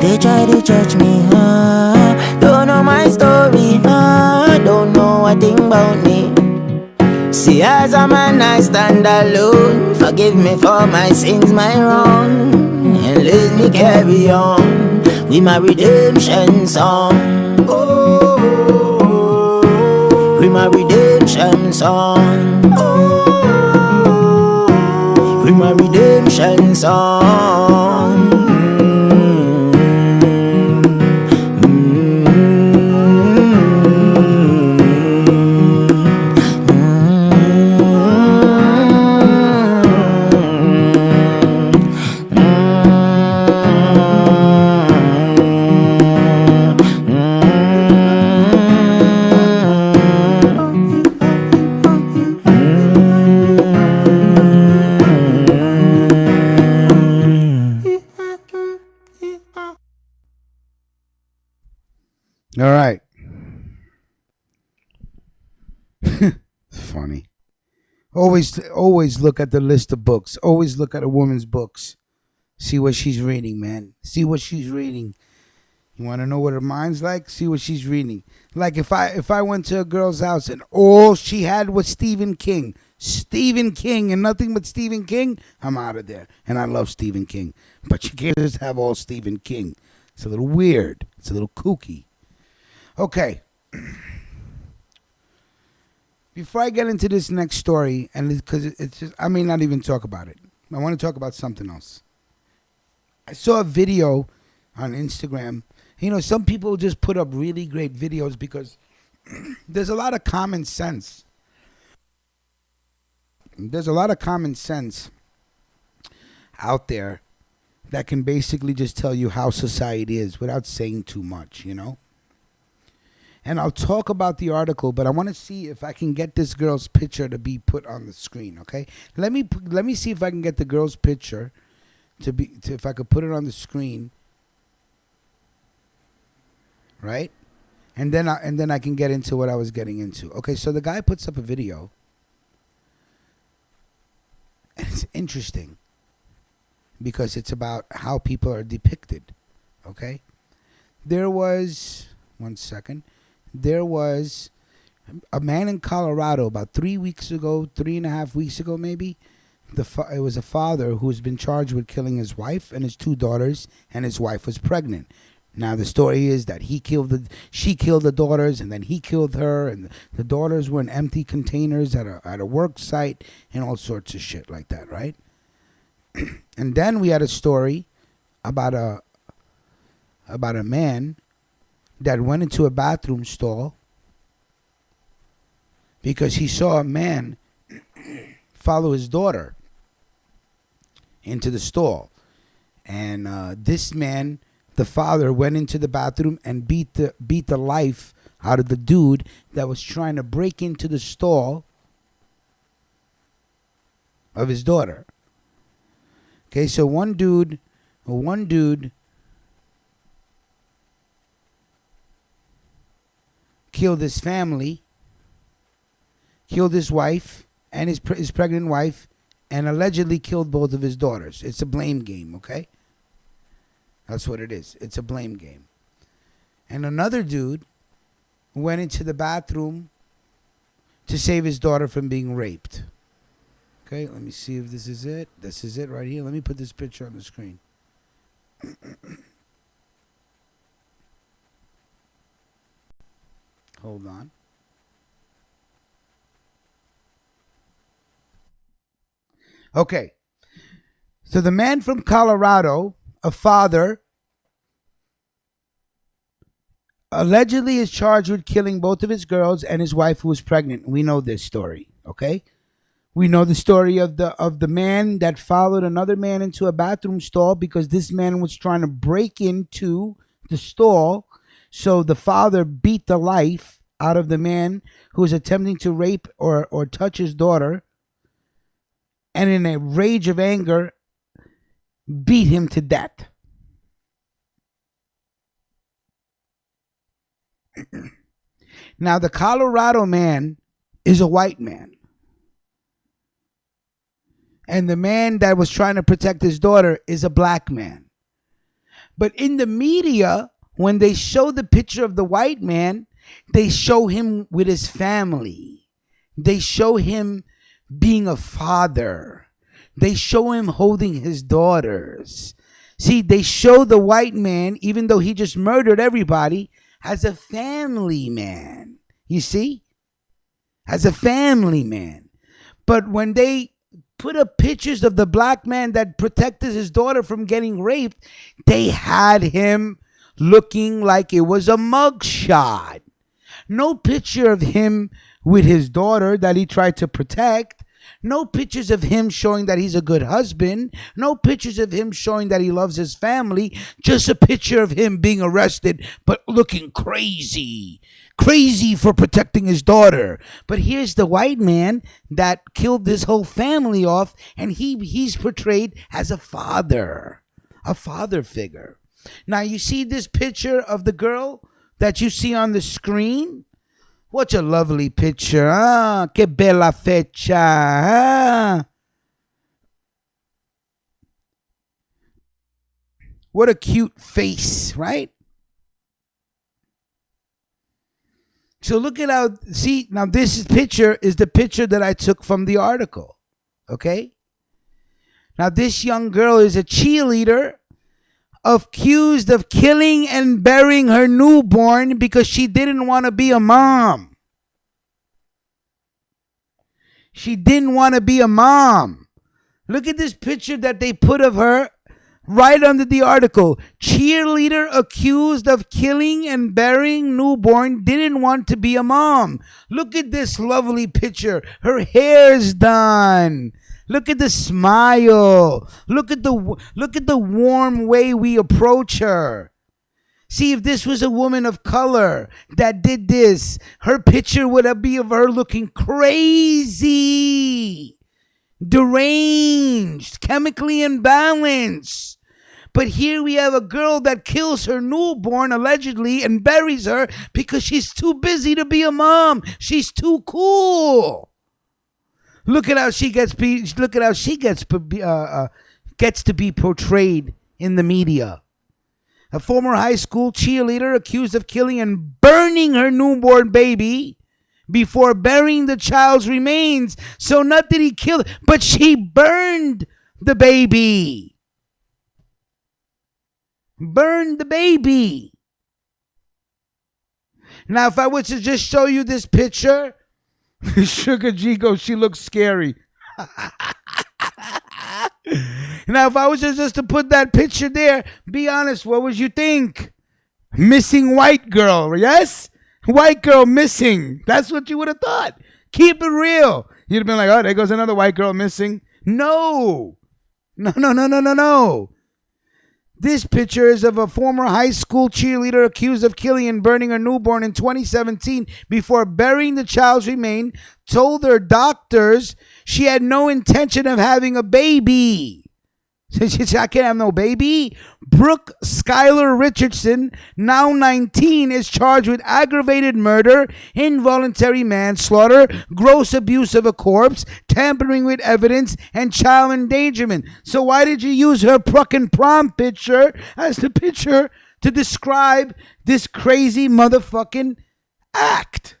they try to judge me, don't know my story, don't know a thing about me. See, as a man I stand alone. Forgive me for my sins, my wrong, and let me carry on with my redemption song. Oh, with my redemption song. Oh, with my redemption song. All right. Funny. Always look at the list of books. Always look at a woman's books. See what she's reading, man. See what she's reading. You want to know what her mind's like? See what she's reading. Like if I went to a girl's house and all she had was Stephen King and nothing but Stephen King, I'm out of there. And I love Stephen King. But you can't just have all Stephen King. It's a little weird. It's a little kooky. Okay. Before I get into this next story, and because it's just, I may not even talk about it. I want to talk about something else. I saw a video on Instagram. You know, some people just put up really great videos because there's a lot of common sense. There's a lot of common sense out there that can basically just tell you how society is without saying too much, you know? And I'll talk about the article, but I want to see if I can get this girl's picture to be put on the screen, okay? Let me see if I can get the girl's picture if I could put it on the screen. Right? And then I can get into what I was getting into. Okay, so the guy puts up a video. And it's interesting because it's about how people are depicted. Okay? There was a man in Colorado about 3.5 weeks ago maybe. It was a father who's been charged with killing his wife and his 2 daughters, and his wife was pregnant. Now the story is that she killed the daughters, and then he killed her, and the daughters were in empty containers at a work site and all sorts of shit like that, right? And then we had a story about a man that went into a bathroom stall because he saw a man follow his daughter into the stall. And this man, the father, went into the bathroom and beat the life out of the dude that was trying to break into the stall of his daughter. Okay, so one dude killed his family, killed his wife and his pregnant wife, and allegedly killed both of his daughters. It's a blame game, okay? That's what it is. It's a blame game. And another dude went into the bathroom to save his daughter from being raped. Okay, let me see if this is it. This is it right here. Let me put this picture on the screen. Hold on. Okay. So the man from Colorado, a father, allegedly is charged with killing both of his girls and his wife who was pregnant. We know this story, okay? We know the story of the man that followed another man into a bathroom stall because this man was trying to break into the stall. So the father beat the life out of the man who was attempting to rape or touch his daughter, and in a rage of anger, beat him to death. Now, the Colorado man is a white man. And the man that was trying to protect his daughter is a black man. But in the media, when they show the picture of the white man, they show him with his family. They show him being a father. They show him holding his daughters. See, they show the white man, even though he just murdered everybody, as a family man. You see? As a family man. But when they put up pictures of the black man that protected his daughter from getting raped, they had him looking like it was a mugshot. No picture of him with his daughter that he tried to protect. No pictures of him showing that he's a good husband. No pictures of him showing that he loves his family. Just a picture of him being arrested, but looking crazy. Crazy for protecting his daughter. But here's the white man that killed this whole family off, and he's portrayed as a father figure. Now you see this picture of the girl that you see on the screen? What a lovely picture. Ah, que bella fecha. Ah. What a cute face, right? So look at how, see, now this picture is the picture that I took from the article, okay? Now this young girl is a cheerleader accused of killing and burying her newborn because she didn't want to be a mom. She didn't want to be a mom. Look at this picture that they put of her right under the article. Cheerleader accused of killing and burying newborn didn't want to be a mom. Look at this lovely picture. Her hair's done. Look at the smile. Look at the warm way we approach her. See, if this was a woman of color that did this, her picture would be of her looking crazy, deranged, chemically imbalanced. But here we have a girl that kills her newborn allegedly and buries her because she's too busy to be a mom. She's too cool. Look at how she gets. Look at how she gets to be portrayed in the media. A former high school cheerleader accused of killing and burning her newborn baby before burying the child's remains. So not that he killed, but she burned the baby. Burned the baby. Now, if I was to just show you this picture, Sugar G goes, she looks scary. Now, if I was just to put that picture there, be honest, what would you think? Missing white girl, yes? White girl missing. That's what you would have thought. Keep it real. You'd have been like, oh, there goes another white girl missing. No. No. This picture is of a former high school cheerleader accused of killing and burning her newborn in 2017 before burying the child's remains, told her doctors she had no intention of having a baby. She said, I can't have no baby. Brooke Skylar Richardson, now 19, is charged with aggravated murder, involuntary manslaughter, gross abuse of a corpse, tampering with evidence, and child endangerment. So why did you use her fucking prom picture as the picture to describe this crazy motherfucking act?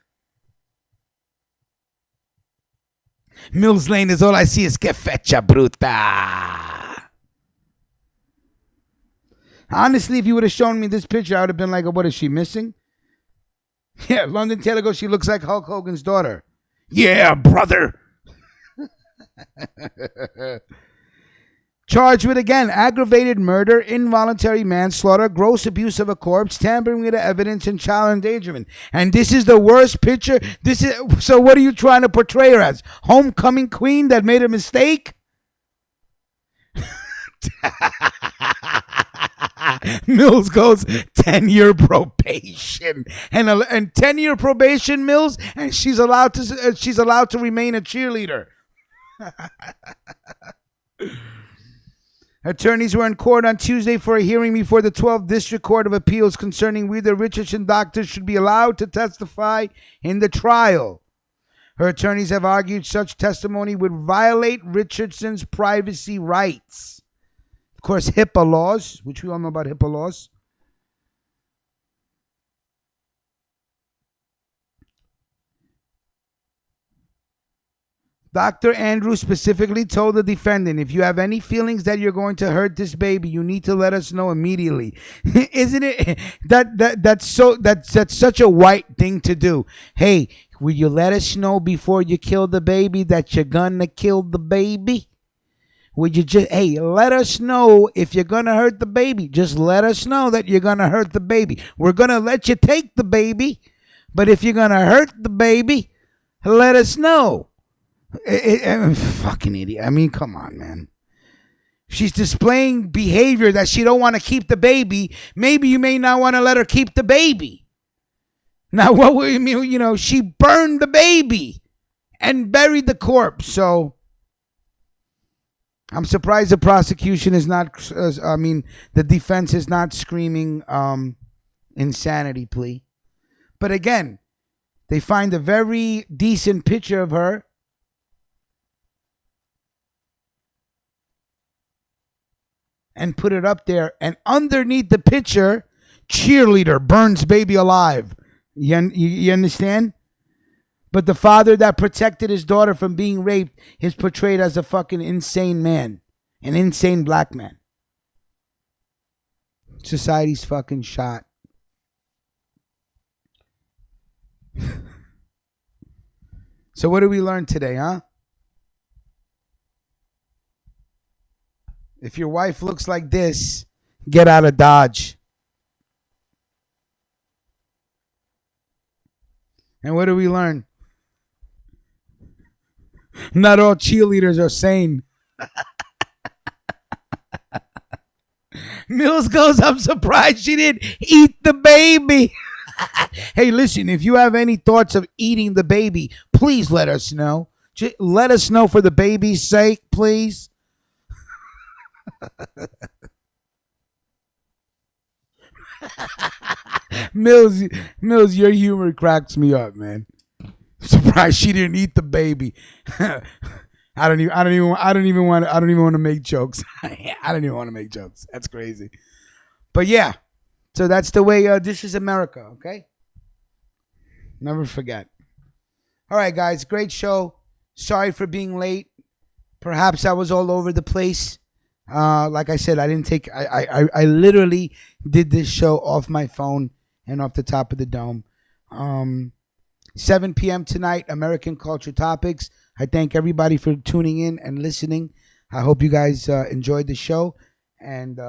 Mills Lane is all I see is que fecha bruta. Honestly, if you would have shown me this picture, I would have been like, what is she missing? Yeah, London Taylor goes, she looks like Hulk Hogan's daughter. Yeah, brother. Charged with, again, aggravated murder, involuntary manslaughter, gross abuse of a corpse, tampering with evidence, and child endangerment. And this is the worst picture. So what are you trying to portray her as? Homecoming queen that made a mistake? Mills goes 10-year probation and 10-year probation, Mills, and she's allowed to remain a cheerleader. Attorneys were in court on Tuesday for a hearing before the 12th District Court of Appeals concerning whether Richardson doctors should be allowed to testify in the trial. Her attorneys have argued such testimony would violate Richardson's privacy rights. Of course, HIPAA laws, which we all know about HIPAA laws. Dr. Andrews specifically told the defendant, if you have any feelings that you're going to hurt this baby, you need to let us know immediately. Isn't it that's such a white thing to do? Hey, will you let us know before you kill the baby that you're gonna kill the baby? Would you just, hey, let us know if you're going to hurt the baby. Just let us know that you're going to hurt the baby. We're going to let you take the baby, but if you're going to hurt the baby, let us know. Fucking idiot. I mean, come on, man. She's displaying behavior that she don't want to keep the baby. Maybe you may not want to let her keep the baby. Now, what would you mean? She burned the baby and buried the corpse, so I'm surprised the prosecution is not, the defense is not screaming insanity plea. But again, they find a very decent picture of her. And put it up there. And underneath the picture, cheerleader burns baby alive. You understand? But the father that protected his daughter from being raped is portrayed as a fucking insane man. An insane black man. Society's fucking shot. So what did we learn today, huh? If your wife looks like this, get out of Dodge. And what did we learn? Not all cheerleaders are sane. Mills goes, I'm surprised she didn't eat the baby. Hey, listen, if you have any thoughts of eating the baby, please let us know. Let us know for the baby's sake, please. Mills, your humor cracks me up, man. I'm surprised she didn't eat the baby. I don't even want to make jokes. I don't even want to make jokes. That's crazy. But yeah, so that's the way. This is America, okay? Never forget. All right, guys, great show. Sorry for being late. Perhaps I was all over the place. Like I said, I didn't take. I literally did this show off my phone and off the top of the dome. 7 p.m. tonight, American Culture Topics. I thank everybody for tuning in and listening. I hope you guys enjoyed the show. And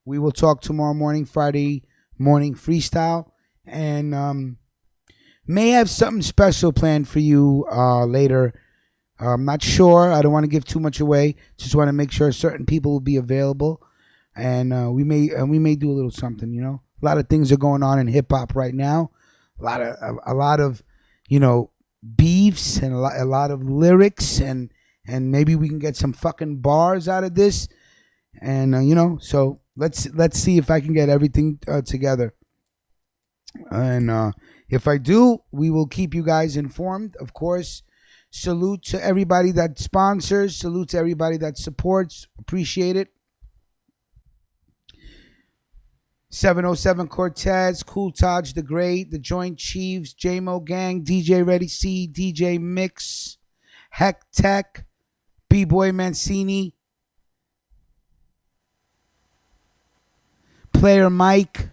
we will talk tomorrow morning, Friday morning freestyle. And may have something special planned for you later. I'm not sure. I don't want to give too much away. Just want to make sure certain people will be available. And we may do a little something, you know. A lot of things are going on in hip hop right now. A lot of, you know, beefs and a lot of lyrics, and maybe we can get some fucking bars out of this, and you know, so let's see if I can get everything together, and if I do, we will keep you guys informed. Of course, salute to everybody that sponsors, salute to everybody that supports, appreciate it. 707 Cortez, Cool Taj the Great, The Joint Chiefs, J-Mo Gang, DJ Ready C, DJ Mix, Heck Tech, B-Boy Mancini, Player Mike.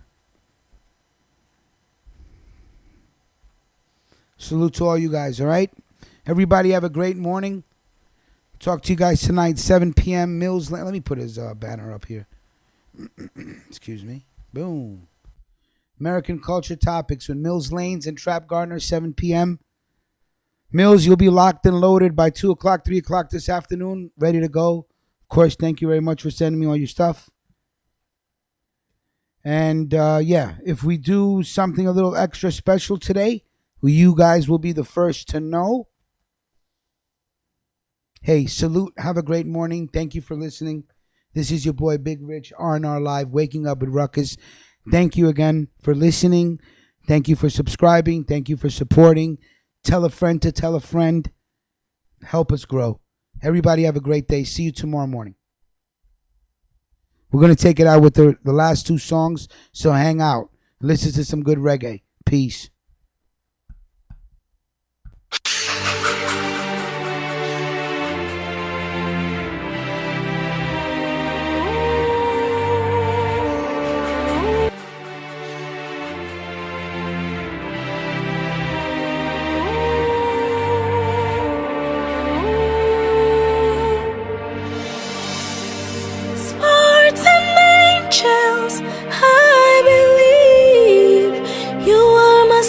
Salute to all you guys, all right? Everybody have a great morning. Talk to you guys tonight, 7 p.m. Mills Lane. Let me put his banner up here. Excuse me. Boom. American Culture Topics with Mills Lanes and Trap Gardner, 7 p.m. Mills, you'll be locked and loaded by 2 o'clock, 3 o'clock this afternoon, ready to go. Of course, thank you very much for sending me all your stuff. And, yeah, if we do something a little extra special today, you guys will be the first to know. Hey, salute. Have a great morning. Thank you for listening. This is your boy Big Rich, R&R Live, Waking Up with Ruckus. Thank you again for listening. Thank you for subscribing. Thank you for supporting. Tell a friend to tell a friend. Help us grow. Everybody have a great day. See you tomorrow morning. We're going to take it out with the last 2 songs, so hang out. Listen to some good reggae. Peace. I believe you are my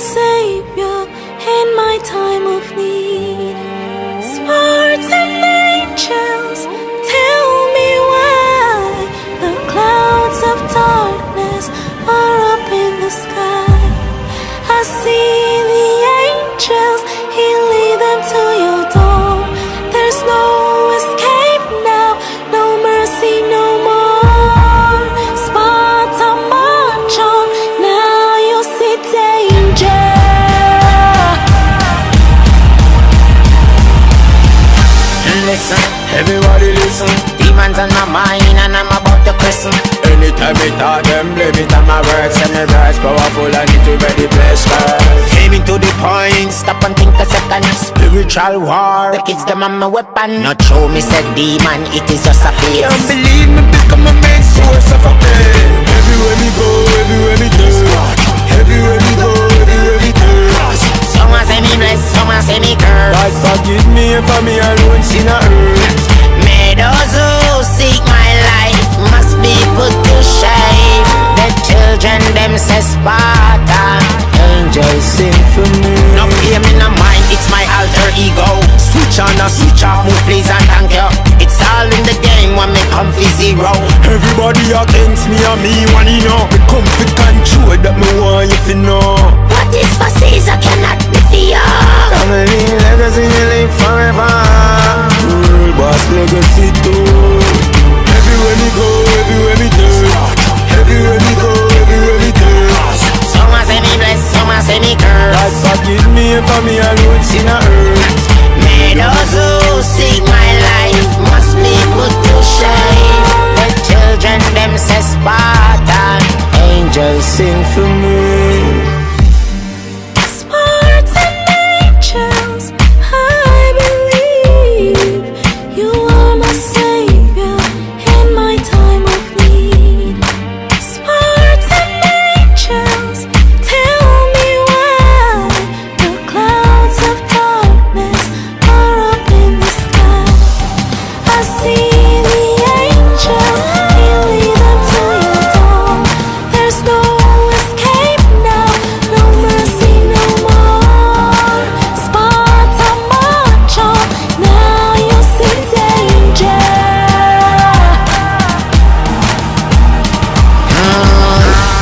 them blame it on my words. And my words powerful and it will ready place first. Aiming to the point, stop and think a second. Spiritual war, the kids them on my weapon. Not show me said demon, it is just a face. Can't believe me become a main source of a pain. Everywhere me go, everywhere me turn. Everywhere me go, everywhere me turn. Someone say me blessed, someone say me cursed. God forgive me if I'm alone sin a earth. May those who seek my life must be put to shame. The children them say Sparta, angels sing for me. No pay me no mind, it's my alter ego. Switch on or switch off, move please and thank you. It's all in the game when me come for zero. Everybody against me and me want you know. Me come to control that me want you to know. What is for Caesar cannot be feared. Family legacy live forever. Real boss legacy too. Everywhere me go, everywhere me turn. Everywhere me go, everywhere me turn. Someone say me blessed, someone say me cursed. God forgive me if I'm alone sin a earth. May those who seek my life must be put to shame. The children them say Sparta, Angels sing for me. Spartan angels, I believe you are my savior in my time of need. Spartan angels, tell me why the clouds of darkness are up in the sky. I see the angels, you lead them to your door. There's no escape now, no mercy no more. Sparta march on, now you see danger.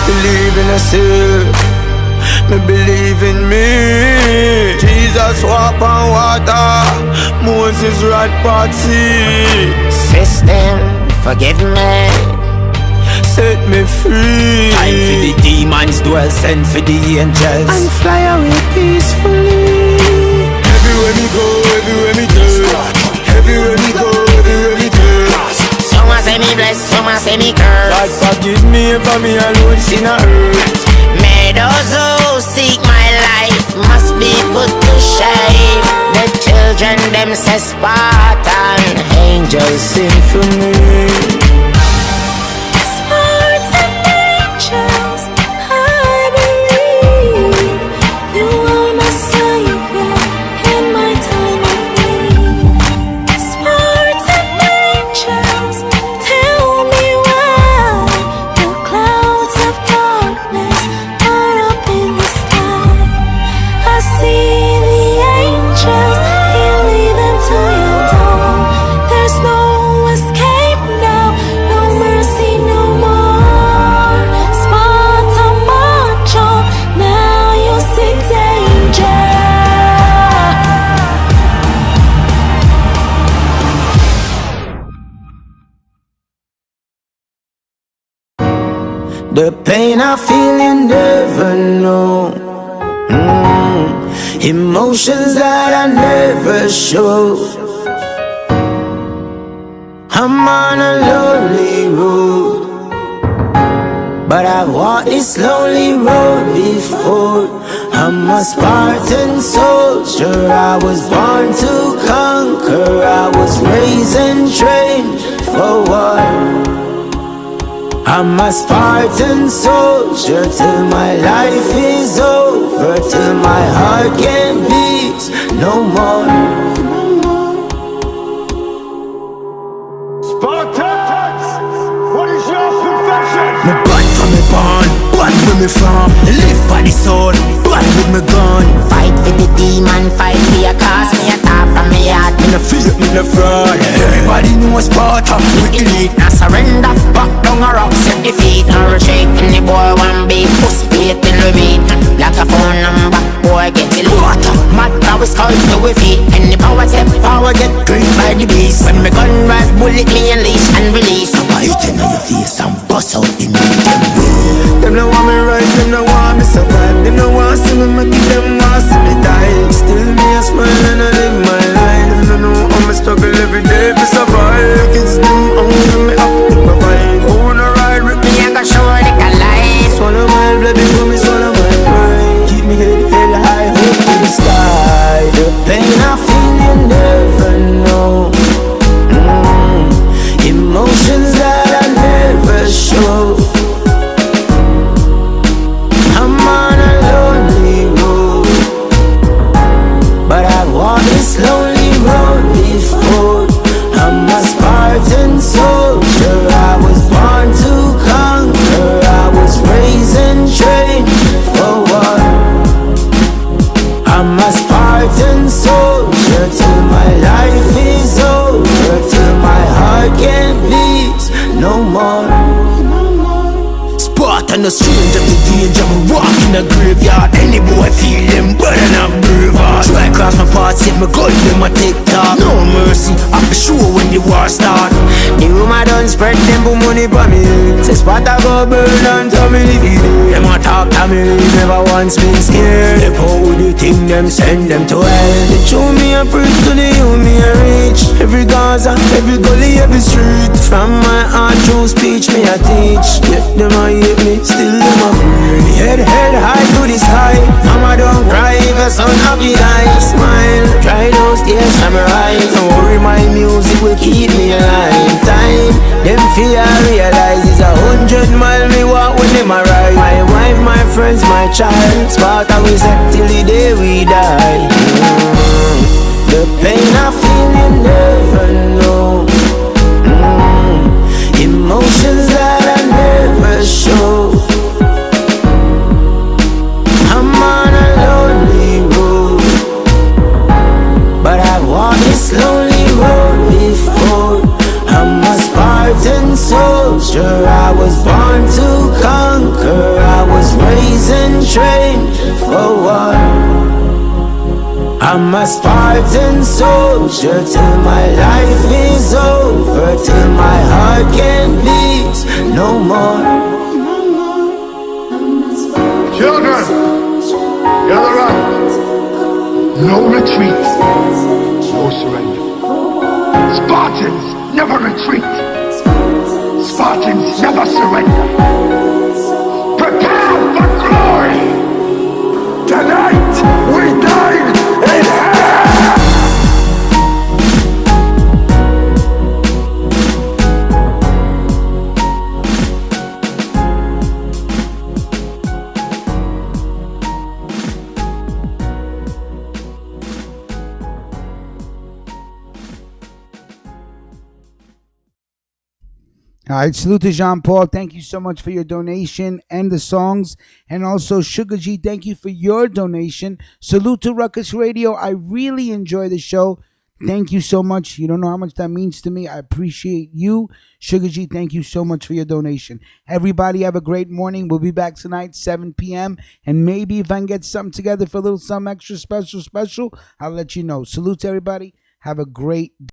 Believe in yourself, me believe in me. Jesus walk on water, Moses ride part sea. system, forgive me. Set me free. Time for the demons dwell, send for the angels. and fly away peacefully. Everywhere me go, everywhere me turn. Everywhere me go, everywhere me turn. Someone say me blessed, someone say me God cursed. forgive me if I'm alone sin a earth. May those who seek my life must be put to shame. The children them say Spartan, Angels sing for me. Spartan angels, I believe you are my savior in my time of need. Spartan angels, tell me why the clouds of darkness are up in the sky. I see the angels, you lead them to your door. There's no escape now, no mercy no more. Sparta march on, now you see danger. The pain I feel you never know. Emotions that I never show. I'm on a lonely road, but I've walked this lonely road before. I'm a Spartan soldier, I was born to conquer. I was raised and trained for war. I'm a Spartan soldier till my life is over, till my heart can't beat no more. Spartans, what is your confession? Me born from me born, born where me from. Live by the soul, born with me gun. fight for the demon, fight for your cause. Me a talk from me heart, Me no fear, me no fraud. Everybody knows Sparta, we elite. now surrender, back down a rock, set the feet and retreat. And the boy one big pussy plate till we beat. Like a phone number, boy get the loot. Mad now we skull to we feet. And the power step forward get gripped by the beast. When me gun rise, bullet me unleash and release. I hit in your face and bust out the meat. Them no want me rise, them no want me survive. Them no want see me make it, them want see me die. Still me a smile and I live my life. Them no know how me struggle every day to survive. Kids them hungry, me have to provide. Who wanna ride with me? Me I got show the and a stranger to danger. Me walk in a graveyard. Any boy feel them better than brave heart. Try cross my path, save me gun, them a take talk. No mercy, I be sure when the war start. The rumor done spread, them put money for me. Say spot I go burn and tell me live it. Them a talk to me, never once been scared. Step out with the thing, them send them to hell. They show me a preach to the you me a reach. Every Gaza, every gully, every street. From my heart through speech me a teach. Yet them a hate me, still them a free. Me head high to the sky. Mama don't cry if a son happy die. Smile, try those tears from my eyes. Don't worry, my music will keep me alive. Time, them fear realize it's 100 mile me walk when them arrive. My wife, my friends, my child. Spot I will say till the day we die. The pain I feel you never know. Emotions that I never show. I'm on a lonely road, but I've walked this lonely road before. I'm a Spartan soldier, I was born to conquer. I was raised and trained for war. I'm a Spartan soldier till my life is over, till my heart can't beat no more. Children, gather round. No retreat, no surrender. Spartans never retreat. Spartans never surrender. Prepare for glory. Tonight we dine in hell. All right, salute to Jean Paul. Thank you so much for your donation and the songs. And also, Sugar G, thank you for your donation. Salute to Ruckus Radio. I really enjoy the show. Thank you so much. You don't know how much that means to me. I appreciate you. Sugar G, thank you so much for your donation. Everybody have a great morning. We'll be back tonight, 7 p.m. And maybe if I can get something together for a little something extra special, I'll let you know. Salute to everybody. Have a great day.